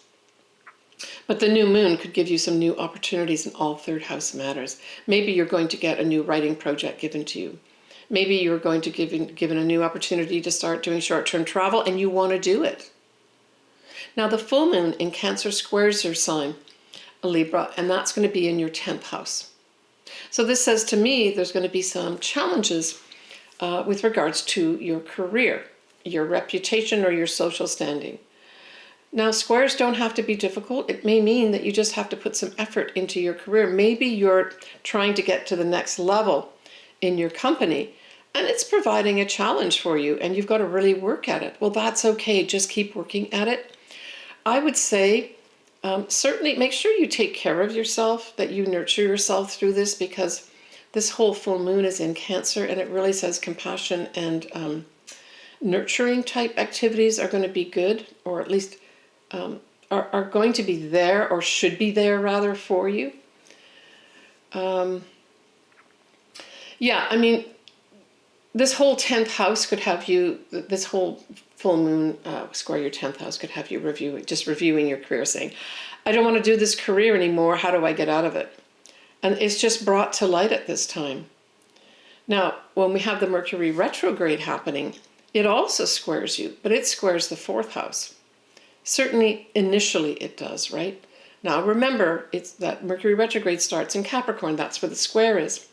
But the new moon could give you some new opportunities in all 3rd house matters. Maybe you're going to get a new writing project given to you. Maybe you're going to given a new opportunity to start doing short-term travel and you want to do it. Now the full moon in Cancer squares your sign, Libra, and that's going to be in your 10th house. So this says to me there's going to be some challenges with regards to your career, your reputation, or your social standing. Now, squares don't have to be difficult. It may mean that you just have to put some effort into your career. Maybe you're trying to get to the next level in your company, and it's providing a challenge for you, and you've got to really work at it. Well, that's okay. Just keep working at it. I would say certainly make sure you take care of yourself, that you nurture yourself through this, because this whole full moon is in Cancer, and it really says compassion and nurturing type activities are going to be good, or at least are going to be there, or should be there rather, for you. Yeah, I mean, this whole 10th house could have you, this whole full moon square your 10th house could have you reviewing your career, saying, I don't want to do this career anymore. How do I get out of it? And it's just brought to light at this time. Now, when we have the Mercury retrograde happening, it also squares you, but it squares the 4th house. Certainly, initially it does, right? Now, remember, it's that Mercury retrograde starts in Capricorn. That's where the square is.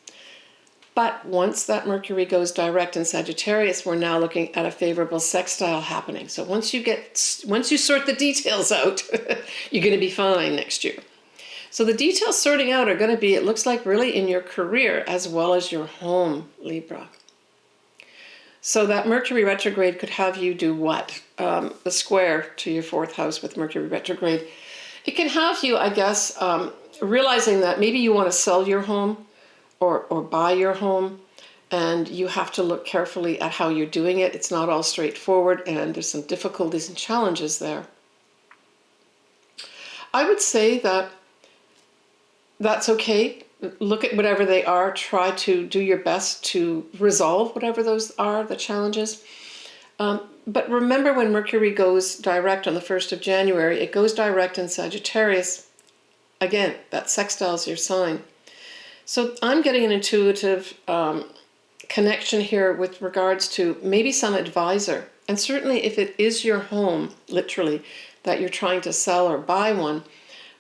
But once that Mercury goes direct in Sagittarius, we're now looking at a favorable sextile happening. So once you sort the details out, you're going to be fine next year. So the details sorting out are going to be, it looks like, really in your career as well as your home, Libra. So that Mercury retrograde could have you do what? The square to your 4th house with Mercury retrograde. It can have you, I guess, realizing that maybe you want to sell your home or buy your home, and you have to look carefully at how you're doing it. It's not all straightforward, and there's some difficulties and challenges there. I would say that that's okay. look at whatever they are, try to do your best to resolve whatever those are, the challenges. But remember, when Mercury goes direct on the 1st of January, it goes direct in Sagittarius. Again, that sextiles your sign. So I'm getting an intuitive connection here with regards to maybe some advisor. And certainly if it is your home, literally, that you're trying to sell or buy one,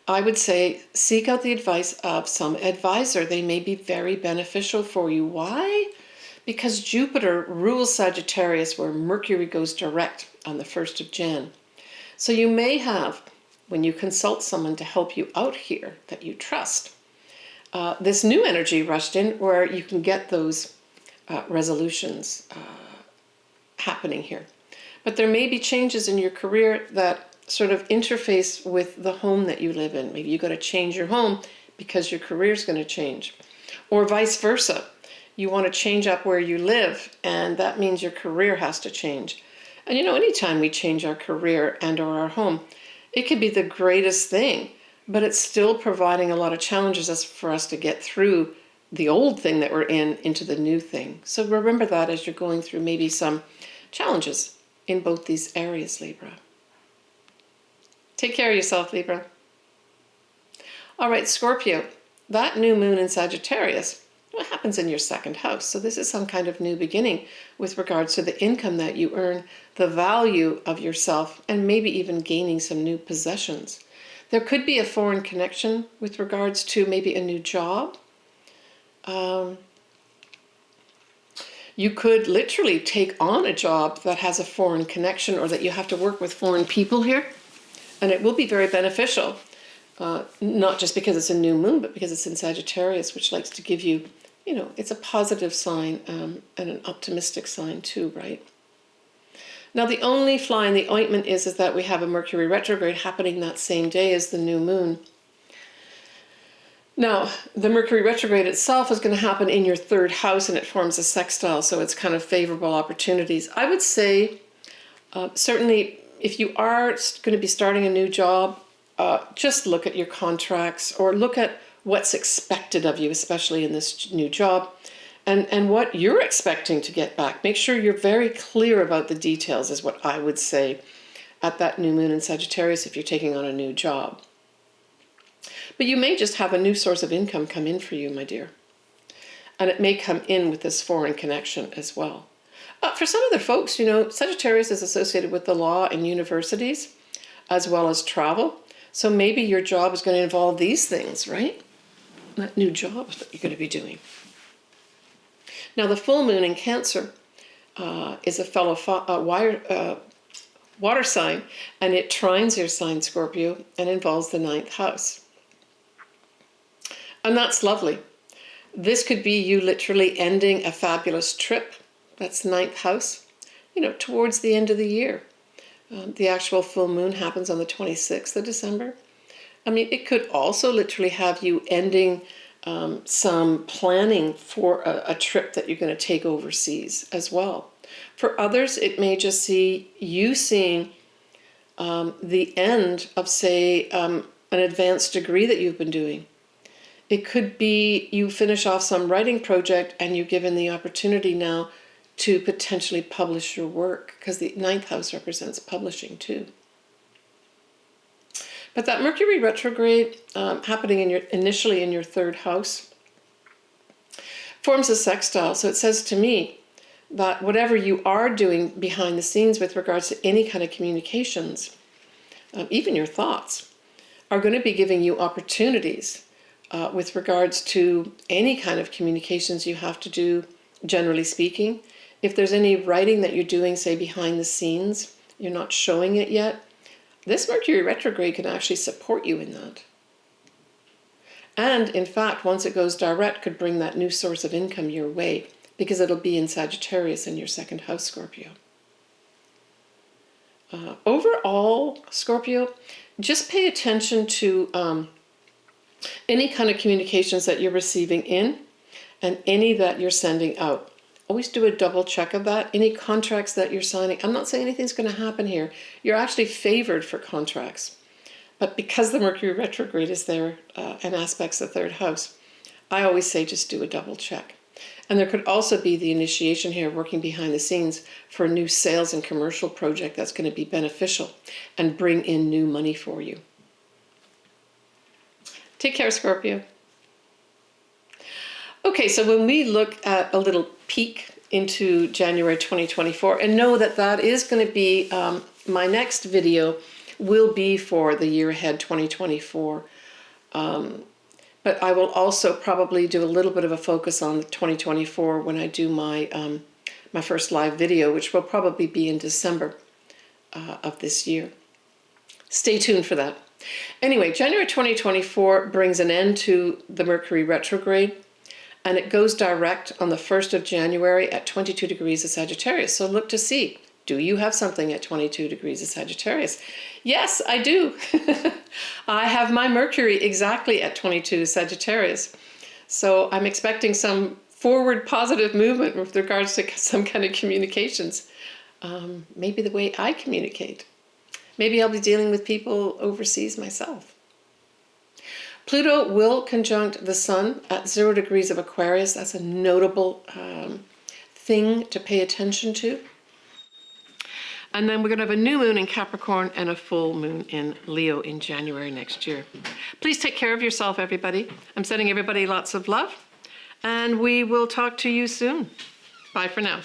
I would say seek out the advice of some advisor. They may be very beneficial for you. Why? Because Jupiter rules Sagittarius, where Mercury goes direct on the 1st of Jan. So you may have, when you consult someone to help you out here that you trust, this new energy rushed in where you can get those resolutions happening here. But there may be changes in your career that sort of interface with the home that you live in. Maybe you got to change your home because your career is going to change, or vice versa. You want to change up where you live, and that means your career has to change. And you know, anytime we change our career and or our home, it could be the greatest thing, but it's still providing a lot of challenges for us to get through the old thing that we're in into the new thing. So remember that as you're going through maybe some challenges in both these areas, Libra. Take care of yourself, Libra. All right, Scorpio, that new moon in Sagittarius, what happens in your second house? So this is some kind of new beginning with regards to the income that you earn, the value of yourself, and maybe even gaining some new possessions. There could be a foreign connection with regards to maybe a new job. You could literally take on a job that has a foreign connection, or that you have to work with foreign people here. And it will be very beneficial, not just because it's a new moon, but because it's in Sagittarius, which likes to give you, you know, it's a positive sign and an optimistic sign too, right? Now, the only fly in the ointment is that we have a Mercury retrograde happening that same day as the new moon. Now, the Mercury retrograde itself is going to happen in your 3rd house, and it forms a sextile, so it's kind of favorable opportunities. I would say, certainly, if you are going to be starting a new job, just look at your contracts, or look at what's expected of you, especially in this new job, and what you're expecting to get back. Make sure you're very clear about the details, is what I would say at that new moon in Sagittarius if you're taking on a new job. But you may just have a new source of income come in for you, my dear. And it may come in with this foreign connection as well. For some other folks, you know, Sagittarius is associated with the law and universities, as well as travel. So maybe your job is going to involve these things, right? That new job that you're going to be doing. Now, the full moon in Cancer is a fellow water sign, and it trines your sign, Scorpio, and involves the 9th house. And that's lovely. This could be you literally ending a fabulous trip. That's 9th house, you know, towards the end of the year. The actual full moon happens on the 26th of December. I mean, it could also literally have you ending some planning for a trip that you're going to take overseas as well. For others, it may just see you seeing the end of, say, an advanced degree that you've been doing. It could be you finish off some writing project and you're given the opportunity now to potentially publish your work, because the 9th house represents publishing too. But that Mercury retrograde happening initially in your 3rd house forms a sextile. So it says to me that whatever you are doing behind the scenes with regards to any kind of communications, even your thoughts, are going to be giving you opportunities with regards to any kind of communications you have to do, generally speaking. If there's any writing that you're doing, say, behind the scenes, you're not showing it yet, this Mercury retrograde can actually support you in that. And in fact, once it goes direct, could bring that new source of income your way, because it'll be in Sagittarius in your 2nd house, Scorpio. Overall, Scorpio, just pay attention to any kind of communications that you're receiving in and any that you're sending out. Always do a double check of that. Any contracts that you're signing, I'm not saying anything's going to happen here. You're actually favored for contracts. But because the Mercury retrograde is there and aspects the 3rd house, I always say just do a double check. And there could also be the initiation here, working behind the scenes for a new sales and commercial project that's going to be beneficial and bring in new money for you. Take care, Scorpio. Okay, so when we look at a little peek into January 2024, and know that that is going to be, my next video will be for the year ahead 2024. But I will also probably do a little bit of a focus on 2024 when I do my my first live video, which will probably be in December of this year. Stay tuned for that. Anyway, January 2024 brings an end to the Mercury retrograde, and it goes direct on the 1st of January at 22 degrees of Sagittarius. So look to see, do you have something at 22 degrees of Sagittarius? Yes, I do. I have my Mercury exactly at 22 Sagittarius. So I'm expecting some forward positive movement with regards to some kind of communications. Maybe the way I communicate. Maybe I'll be dealing with people overseas myself. Pluto will conjunct the Sun at 0 degrees of Aquarius. That's a notable thing to pay attention to. And then we're going to have a new moon in Capricorn and a full moon in Leo in January next year. Please take care of yourself, everybody. I'm sending everybody lots of love, and we will talk to you soon. Bye for now.